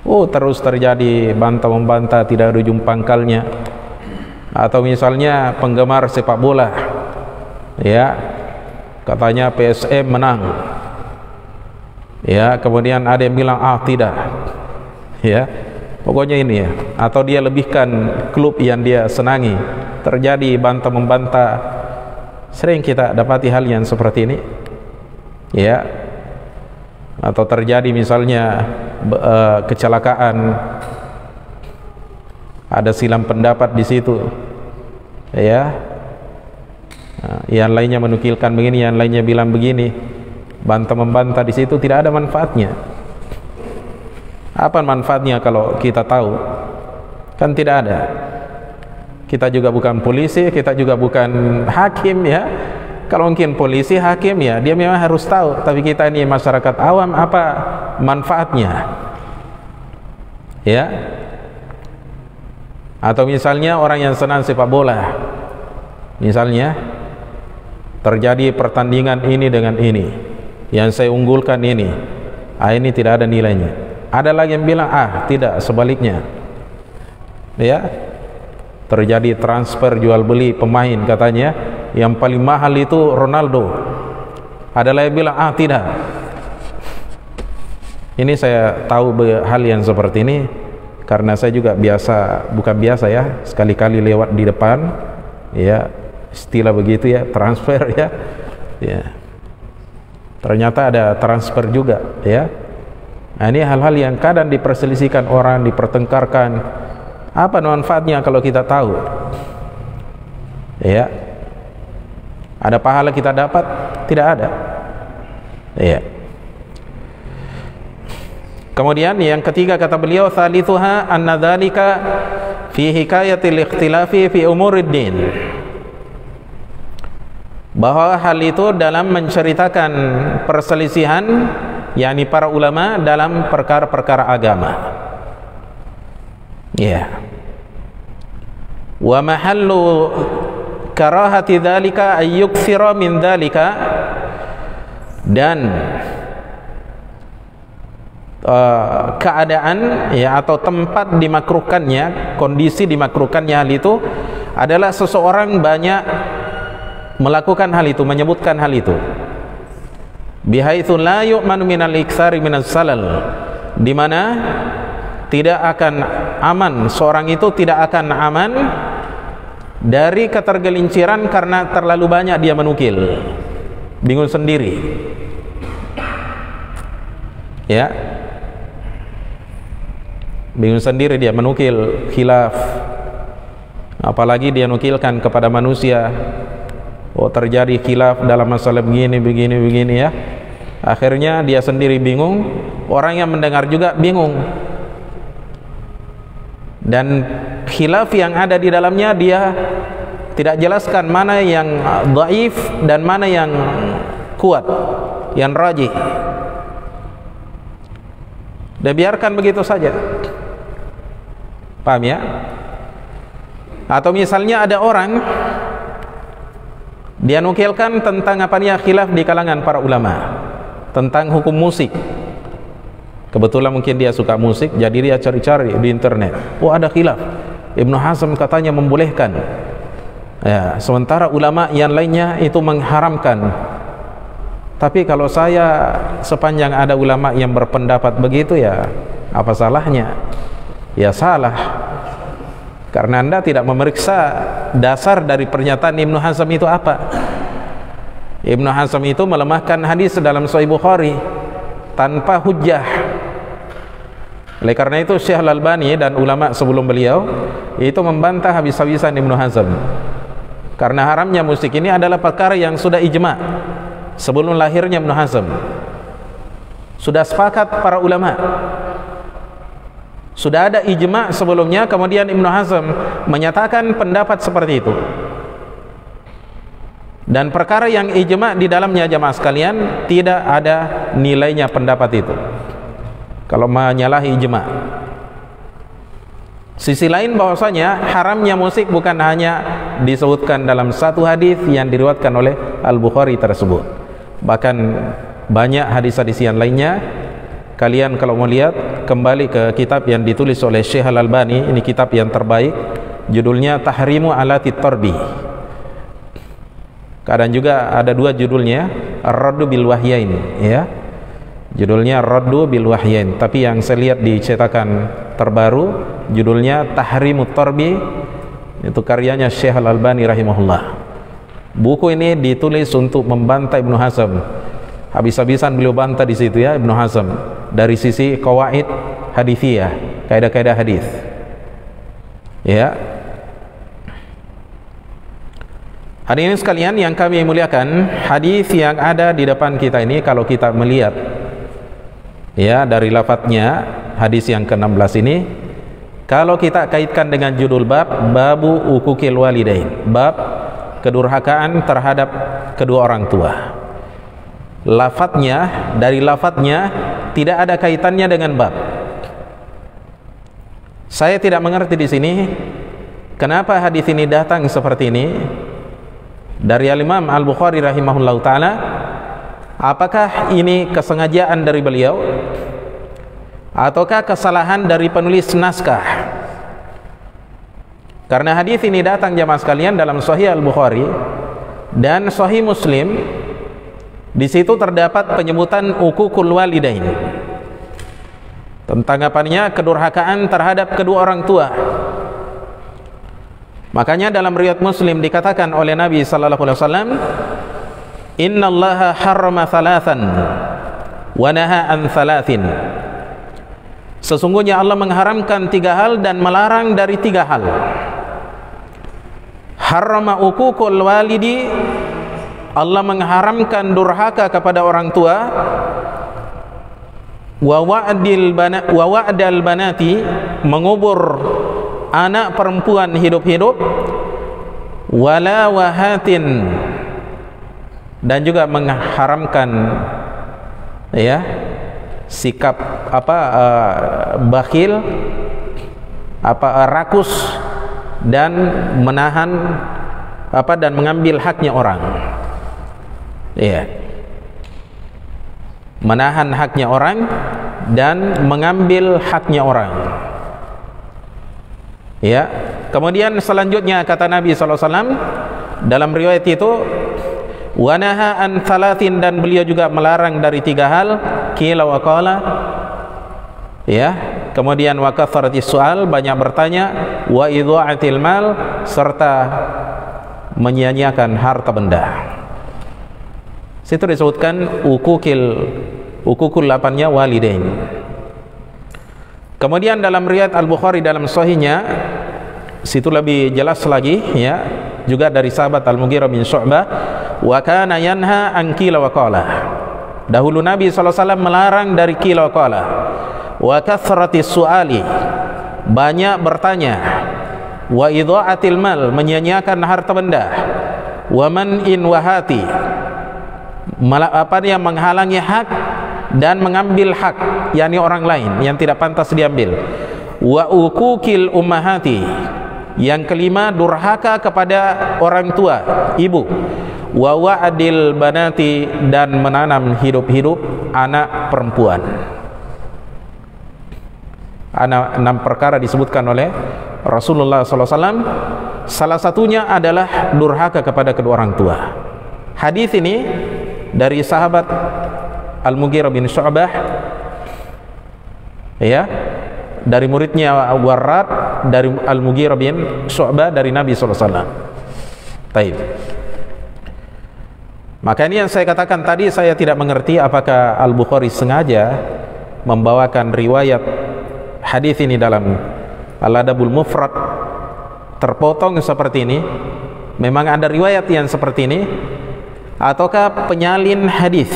[SPEAKER 1] Terus terjadi bantah-membantah, tidak ada ujung pangkalnya. Atau misalnya penggemar sepak bola, ya, katanya PSM menang, ya, kemudian ada yang bilang tidak, ya, pokoknya ini, ya, atau dia lebihkan klub yang dia senangi. Terjadi bantah-membantah. Sering kita dapati hal yang seperti ini, ya. Atau terjadi misalnya kecelakaan, ada silam pendapat di situ, ya. Yang lainnya menukilkan begini, yang lainnya bilang begini, bantah-membantah di situ, tidak ada manfaatnya. Apa manfaatnya kalau kita tahu? Kan tidak ada. Kita juga bukan polisi, kita juga bukan hakim, ya. Kalau mungkin polisi, hakim, ya, dia memang harus tahu. Tapi kita ini masyarakat awam, apa manfaatnya? Ya. Atau misalnya orang yang senang sepak bola, misalnya terjadi pertandingan ini dengan ini, yang saya unggulkan ini, ini tidak ada nilainya. Ada lagi yang bilang, tidak, sebaliknya, ya. Terjadi transfer jual beli pemain, katanya yang paling mahal itu Ronaldo. Ada lagi yang bilang, tidak. Ini saya tahu hal yang seperti ini karena saya juga bukan biasa, ya, sekali-kali lewat di depan, ya, istilah begitu, ya, transfer, ya, ya. Ternyata ada transfer juga, ya. Nah, ini hal-hal yang kadang diperselisihkan orang, dipertengkarkan. Apa manfaatnya kalau kita tahu? Ya. Ada pahala kita dapat? Tidak ada. Ya. Kemudian yang ketiga kata beliau, thalithuha anna dzalika fi hikayatil ikhtilafi fi umuriddin. Bahwa hal itu dalam menceritakan perselisihan, yakni para ulama dalam perkara-perkara agama. Ya. Wa mahallu karahati dzalika ayyukthira min dzalika, dan keadaan ya atau tempat dimakruhkannya, kondisi dimakruhkannya hal itu adalah seseorang banyak melakukan hal itu, menyebutkan hal itu, bihaitsu la yu'manu minal iktsari minas salal, di mana tidak akan aman, seorang itu tidak akan aman dari ketergelinciran karena terlalu banyak dia menukil, bingung sendiri ya, bingung sendiri dia menukil khilaf, apalagi dia nukilkan kepada manusia, oh terjadi khilaf dalam masalah begini ya, akhirnya dia sendiri bingung, orang yang mendengar juga bingung, dan khilaf yang ada di dalamnya dia tidak jelaskan mana yang dhaif dan mana yang kuat, yang rajih, dan biarkan begitu saja. Paham ya? Atau misalnya ada orang dia nukilkan tentang apa nih khilaf di kalangan para ulama tentang hukum musik. Kebetulan mungkin dia suka musik, jadi dia cari-cari di internet, oh ada khilaf, Ibnu Hazm katanya membolehkan ya, sementara ulama yang lainnya itu mengharamkan. Tapi kalau saya, sepanjang ada ulama yang berpendapat begitu, ya apa salahnya? Ya salah, karena Anda tidak memeriksa dasar dari pernyataan Ibnu Hazm itu apa. Ibnu Hazm itu melemahkan hadis dalam Sahih Bukhari tanpa hujjah. Oleh karena itu Syekh Al-Albani dan ulama sebelum beliau itu membantah habis-habisan Ibnu Hazm, karena haramnya musik ini adalah perkara yang sudah ijma' sebelum lahirnya Ibnu Hazm, sudah sepakat para ulama, sudah ada ijma' sebelumnya, kemudian Ibnu Hazm menyatakan pendapat seperti itu, dan perkara yang ijma' di dalamnya jamaah sekalian tidak ada nilainya pendapat itu kalau menyalahi ijma'. Sisi lain bahwasanya haramnya musik bukan hanya disebutkan dalam satu hadis yang diriwayatkan oleh Al-Bukhari tersebut, bahkan banyak hadis-hadis yang lainnya. Kalian kalau mau lihat, kembali ke kitab yang ditulis oleh Syekh Al-Albani, ini kitab yang terbaik, judulnya Tahrimu Alati Tarbi. Kadang juga ada dua judulnya, Ar-Raddu bil Wahyain ya, judulnya Raddu bil Wahyain, tapi yang saya lihat di cetakan terbaru judulnya Tahrimut Tarbi, itu karyanya Syekh Al-Albani rahimahullah. Buku ini ditulis untuk membantah Ibnu Hazm. Habis-habisan beliau bantah di situ ya Ibnu Hazm dari sisi qawaid hadithiyah, kaidah-kaidah hadis. Ya. Hadirin sekalian yang kami muliakan, hadis yang ada di depan kita ini kalau kita melihat ya dari lafadznya, hadis yang ke-16 ini, kalau kita kaitkan dengan judul bab, babu ukukil walidain, bab kedurhakaan terhadap kedua orang tua. Lafadznya, dari lafadznya tidak ada kaitannya dengan bab. Saya tidak mengerti di sini kenapa hadis ini datang seperti ini dari Al-Imam Al-Bukhari rahimahullahu taala. Apakah ini kesengajaan dari beliau ataukah kesalahan dari penulis naskah? Karena hadis ini datang jamaah sekalian dalam Sahih Al-Bukhari dan Sahih Muslim. Di situ terdapat penyebutan ukukul walidain, tentang apanya kedurhakaan terhadap kedua orang tua. Makanya dalam riwayat Muslim dikatakan oleh Nabi sallallahu alaihi wasallam, innallaha harrama thalathan wa naha an thalathin. Sesungguhnya Allah mengharamkan 3 hal dan melarang dari 3 hal. Harrama ukukul walidi, Allah mengharamkan durhaka kepada orang tua. Wa wa'dal banati, mengubur anak perempuan hidup-hidup. Wala wahatin, dan juga mengharamkan ya sikap bakhil, rakus, dan menahan dan mengambil haknya orang. Iya. Menahan haknya orang dan mengambil haknya orang. Ya. Kemudian selanjutnya kata Nabi SAW dalam riwayat itu, wanaha an thalathin, dan beliau juga melarang dari 3 hal, qila wa qala. Ya. Kemudian wa kathratis su'al, banyak bertanya, wa idha'atil mal, serta menyia-nyiakan harta benda. Situ disebutkan ukukul 8-nya walidain. Kemudian dalam riwayat Al-Bukhari dalam sahihnya, situ lebih jelas lagi, ya, juga dari sahabat Al-Mughirah bin Syu'bah, wa kana yanha an qila wa qala. Dahulu Nabi SAW melarang dari qila wa qala. Wa kathratis su'ali, banyak bertanya. Wa idha'atil mal, menyia-nyiakan harta benda. Wa man'in wahati, yang menghalangi hak dan mengambil hak, yakni orang lain yang tidak pantas diambil. Wa ukukil ummahati, yang kelima durhaka kepada orang tua, ibu. Wa wa'adil banati, dan menanam hidup-hidup anak perempuan. 6 perkara disebutkan oleh Rasulullah SAW. Salah satunya adalah durhaka kepada kedua orang tua. Hadis ini dari sahabat Al-Mughirah bin Syu'bah, ya, dari muridnya Warrad, dari Al-Mughirah bin Syu'bah, dari Nabi SAW. Taib. Maka ini yang saya katakan tadi, saya tidak mengerti apakah Al-Bukhari sengaja membawakan riwayat hadis ini dalam Al-Adabul Mufrad terpotong seperti ini. Memang ada riwayat yang seperti ini, ataukah penyalin hadis,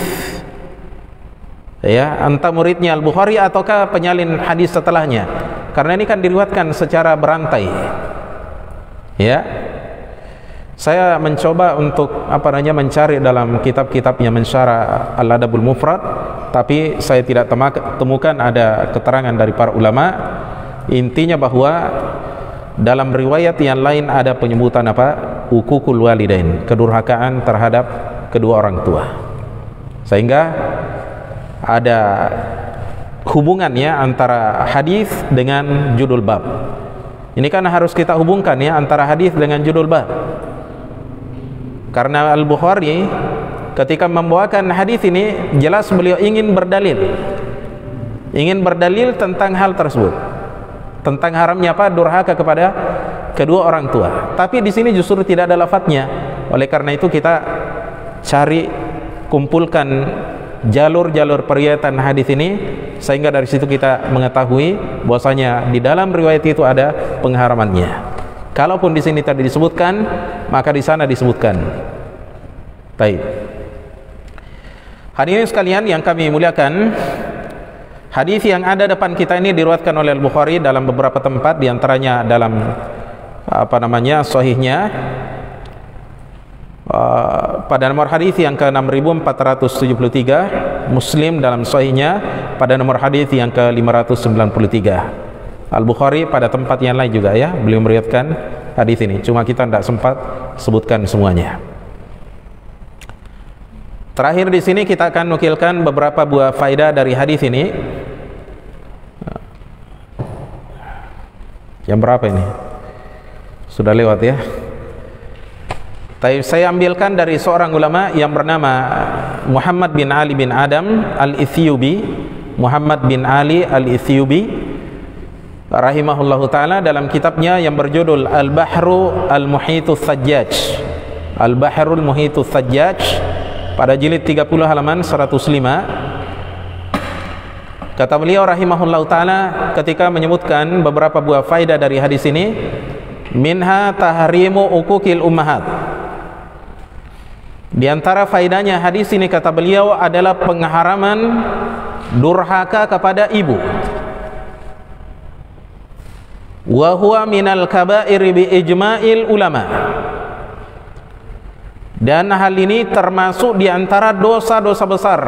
[SPEAKER 1] ya, entah muridnya Al-Bukhari ataukah penyalin hadis setelahnya, karena ini kan diriwayatkan secara berantai. Ya, saya mencoba untuk mencari dalam kitab-kitab yang mensyarah Al-Adabul Mufrad, tapi saya tidak temukan ada keterangan dari para ulama. Intinya bahwa dalam riwayat yang lain ada penyebutan ukukul walidain, kedurhakaan terhadap kedua orang tua, sehingga ada hubungannya antara hadis dengan judul bab. Ini kan harus kita hubungkan, ya, antara hadis dengan judul bab, karena Al-Bukhari ketika membawakan hadis ini jelas beliau ingin berdalil tentang hal tersebut, tentang haramnya durhaka kepada kedua orang tua. Tapi di sini justru tidak ada lafadznya. Oleh karena itu kita kumpulkan jalur-jalur periwayatan hadis ini, sehingga dari situ kita mengetahui bahwasanya di dalam riwayat itu ada pengharamannya. Kalaupun di sini tadi disebutkan, maka di sana disebutkan. Baik. Hadirin sekalian yang kami muliakan, hadis yang ada depan kita ini diriwayatkan oleh Al-Bukhari dalam beberapa tempat, di antaranya dalam sahihnya pada nomor hadis yang ke-6473, Muslim dalam sahihnya pada nomor hadis yang ke-593. Al-Bukhari pada tempat yang lain juga, ya, beliau meriwayatkan hadis ini, cuma kita tidak sempat sebutkan semuanya. Terakhir di sini kita akan nukilkan beberapa buah faedah dari hadis ini. Yang berapa ini? Sudah lewat, ya. Saya ambilkan dari seorang ulama yang bernama Muhammad bin Ali bin Adam Al-Ithiyubi. Muhammad bin Ali Al-Ithiyubi rahimahullahu ta'ala, dalam kitabnya yang berjudul Al-Bahru Al-Muhituz Sajjaj, Al-Bahrul Muhituz Sajjaj, pada jilid 30 halaman 105, kata beliau rahimahullahu ta'ala ketika menyebutkan beberapa buah faedah dari hadis ini, minha tahrimu ukukil ummahat. Di antara faedahnya hadis ini, kata beliau, adalah pengharaman durhaka kepada ibu. Wa huwa minal kaba'ir bi ijma'il ulama. Dan hal ini termasuk di antara dosa-dosa besar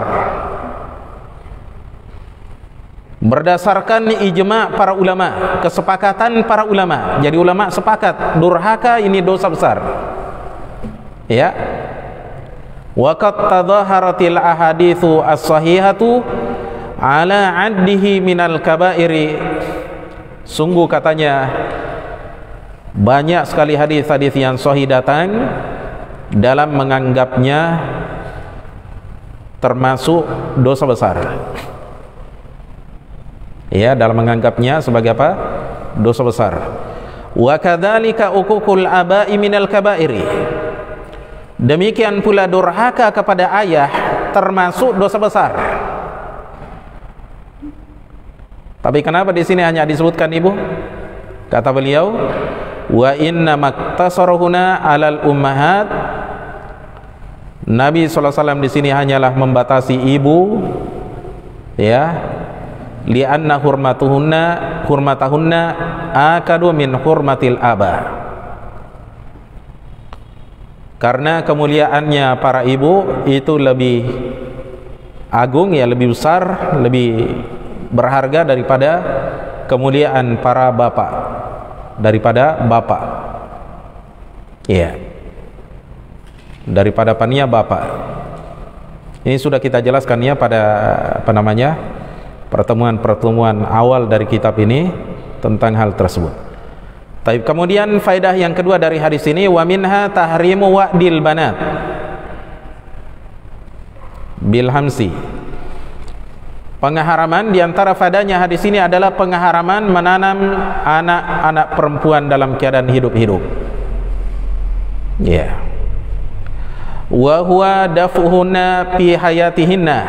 [SPEAKER 1] berdasarkan ijma' para ulama, kesepakatan para ulama. Jadi ulama sepakat durhaka ini dosa besar. Ya. Wa qad tadhaharatil ahaditsu as-sahihatu ala 'addihi minal kaba'iri. Sungguh katanya banyak sekali hadis-hadis yang sahih datang dalam menganggapnya termasuk dosa besar. Ya, dalam menganggapnya sebagai apa? Dosa besar. Wa kadzalika uququl aba'i minal kaba'iri. Demikian pula durhaka kepada ayah termasuk dosa besar. Tapi kenapa di sini hanya disebutkan ibu? Kata beliau, wa inna maktasarahuna 'alal ummahat. Nabi SAW di sini hanyalah membatasi ibu, ya, li'anna hurmatahunna akadu min hurmatil aba. Karena kemuliaannya para ibu itu lebih agung, ya, lebih besar, lebih berharga daripada kemuliaan para bapak, daripada bapak, ya, daripada pania bapak. Ini sudah kita jelaskan ya pada pertemuan-pertemuan awal dari kitab ini tentang hal tersebut. Tapi kemudian faedah yang kedua dari hadis ini, wa minha tahrimu wa'dil banat bil hamsi. Pengharaman, diantara faedahnya hadis ini adalah pengharaman menanam anak-anak perempuan dalam keadaan hidup-hidup. Ya. Wa huwa daf'uhunna fi hayatihinna,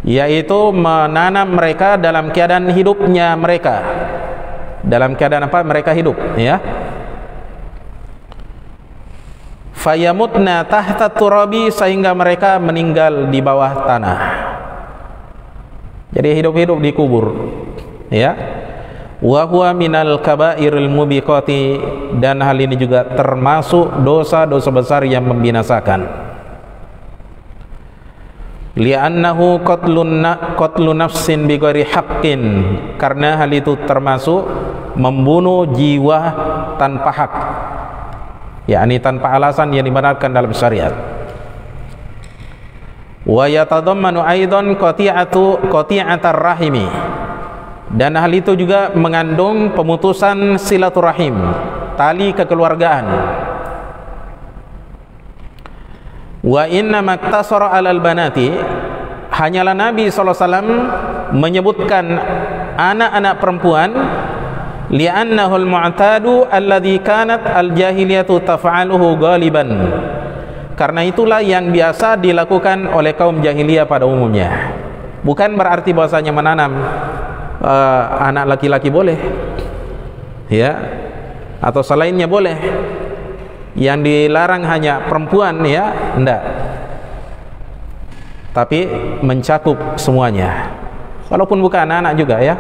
[SPEAKER 1] yaitu menanam mereka dalam keadaan hidupnya mereka. Dalam keadaan apa? Mereka hidup, ya. Fayamutna tahta turabi, sehingga mereka meninggal di bawah tanah. Jadi hidup-hidup dikubur, ya. Wa huwa minal kaba'iril mubiqati, dan hal ini juga termasuk dosa-dosa besar yang membinasakan. Li'annahu qatlu nafsin bighairi haqqin, karena hal itu termasuk membunuh jiwa tanpa hak, yakni tanpa alasan yang dibenarkan dalam syariat. Wa yatadammanu aidan qati'atar rahimi, dan hal itu juga mengandung pemutusan silaturahim, tali kekeluargaan. Wa inna maktasara alal banati, hanyalah Nabi SAW menyebutkan anak-anak perempuan, li'annahul mu'tadu alladhi kanat al-jahiliyatu taf'aluhu ghaliban, karena itulah yang biasa dilakukan oleh kaum jahiliyah pada umumnya. Bukan berarti bahwasanya menanam anak laki-laki boleh, ya, atau selainnya boleh. Yang dilarang hanya perempuan, ya, enggak, tapi mencakup semuanya. Walaupun bukan anak-anak juga, ya,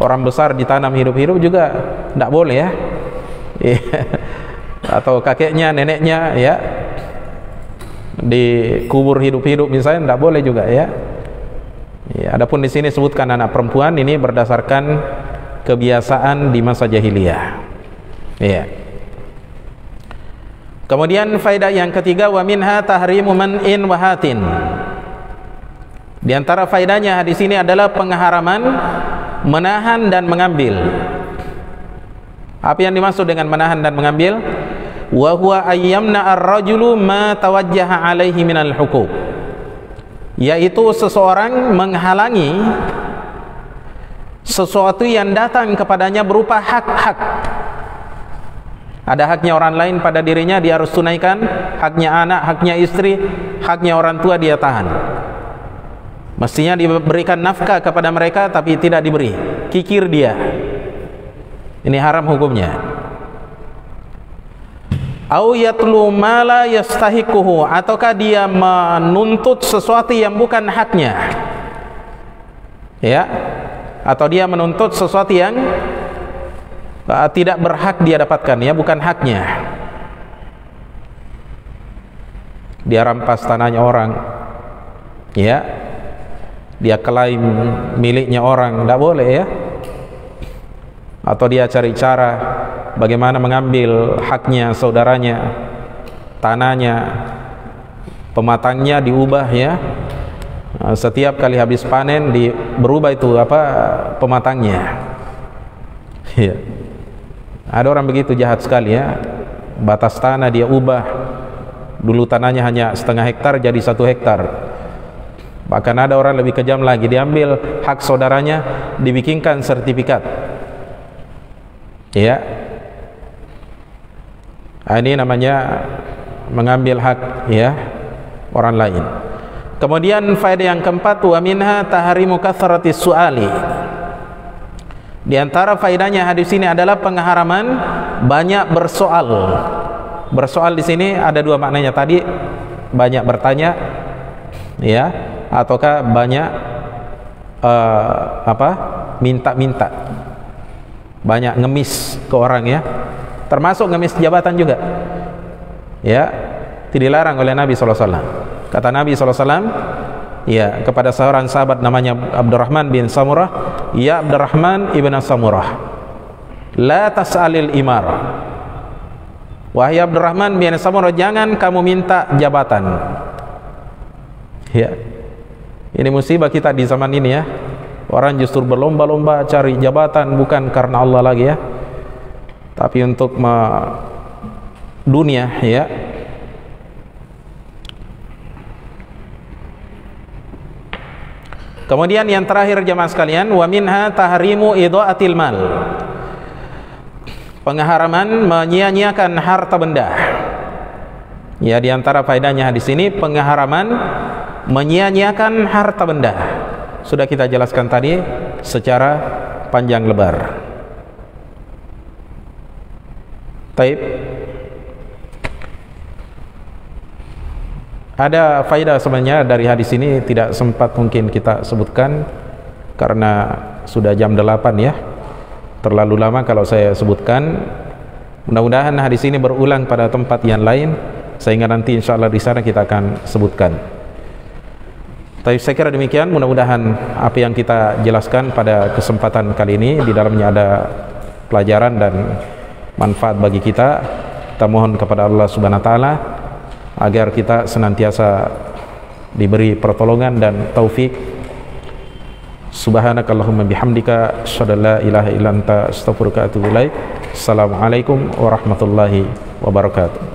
[SPEAKER 1] orang besar ditanam hidup-hidup juga enggak boleh, ya. Atau kakeknya, neneknya, ya, dikubur hidup-hidup misalnya, enggak boleh juga, ya. Adapun di sini sebutkan anak perempuan, ini berdasarkan kebiasaan di masa jahiliyah, ya. Kemudian faedah yang ketiga, wa minha tahrimu man'in wa hatin. Di antara faedahnya hadis ini adalah pengharaman menahan dan mengambil. Apa yang dimaksud dengan menahan dan mengambil? Wa huwa ayyamna ar-rajulu ma tawajjaha alaihi minal huquq, yaitu seseorang menghalangi sesuatu yang datang kepadanya berupa hak-hak. Ada haknya orang lain pada dirinya, dia harus tunaikan. Haknya anak, haknya istri, haknya orang tua dia tahan. Mestinya diberikan nafkah kepada mereka, tapi tidak diberi, kikir dia. Ini haram hukumnya. Au yatlu ma la yastahiquhu, ataukah dia menuntut sesuatu yang bukan haknya, ya, atau dia menuntut sesuatu yang tidak berhak dia dapatkan, ya, bukan haknya. Dia rampas tanahnya orang, ya, dia klaim miliknya orang, tidak boleh, ya. Atau dia cari cara bagaimana mengambil haknya saudaranya, tanahnya, pematangnya diubah ya. Setiap kali habis panen berubah itu pematangnya. Ya. Ada orang begitu jahat sekali ya. Batas tanah dia ubah. Dulu tanahnya hanya setengah hektar jadi 1 hektar. Bahkan ada orang lebih kejam lagi, diambil hak saudaranya, dibikinkan sertifikat. Ya. Ini namanya mengambil hak ya orang lain. Kemudian faedah yang keempat, wa minha tahrimu kathratis su'ali. Di antara faedahnya hadis ini adalah pengharaman banyak bersoal. Bersoal di sini ada 2 maknanya tadi, banyak bertanya ya, ataukah banyak minta-minta. Banyak ngemis ke orang ya. Termasuk ngemis jabatan juga. Ya, tidak dilarang oleh Nabi SAW. Kata Nabi SAW ya kepada seorang sahabat namanya Abdurrahman bin Samurah, ya Abdurrahman ibn Samurah, la tas'alil imar. Wahai Abdurrahman bin Samurah, jangan kamu minta jabatan. Ya, ini musibah kita di zaman ini ya. Orang justru berlomba-lomba cari jabatan, bukan karena Allah lagi ya, tapi untuk dunia ya. Kemudian yang terakhir jemaah sekalian, wa minha tahrimu idha'atil mal. Pengharaman menyia-nyiakan harta benda. Ya, di antara faedahnya di sini pengharaman menyia-nyiakan harta benda. Sudah kita jelaskan tadi secara panjang lebar. Taib. Ada faedah sebenarnya dari hadis ini, tidak sempat mungkin kita sebutkan karena sudah jam 8 ya. Terlalu lama kalau saya sebutkan. Mudah-mudahan hadis ini berulang pada tempat yang lain sehingga nanti insya Allah di sana kita akan sebutkan. Tapi saya kira demikian, mudah-mudahan apa yang kita jelaskan pada kesempatan kali ini di dalamnya ada pelajaran dan manfaat bagi kita. Kita mohon kepada Allah Subhanahu wa taala agar kita senantiasa diberi pertolongan dan taufik. Subhanakallahumma bihamdika asyhadu an la ilaha illa anta astaghfiruka wa atubu ilaik. Assalamualaikum warahmatullahi wabarakatuh.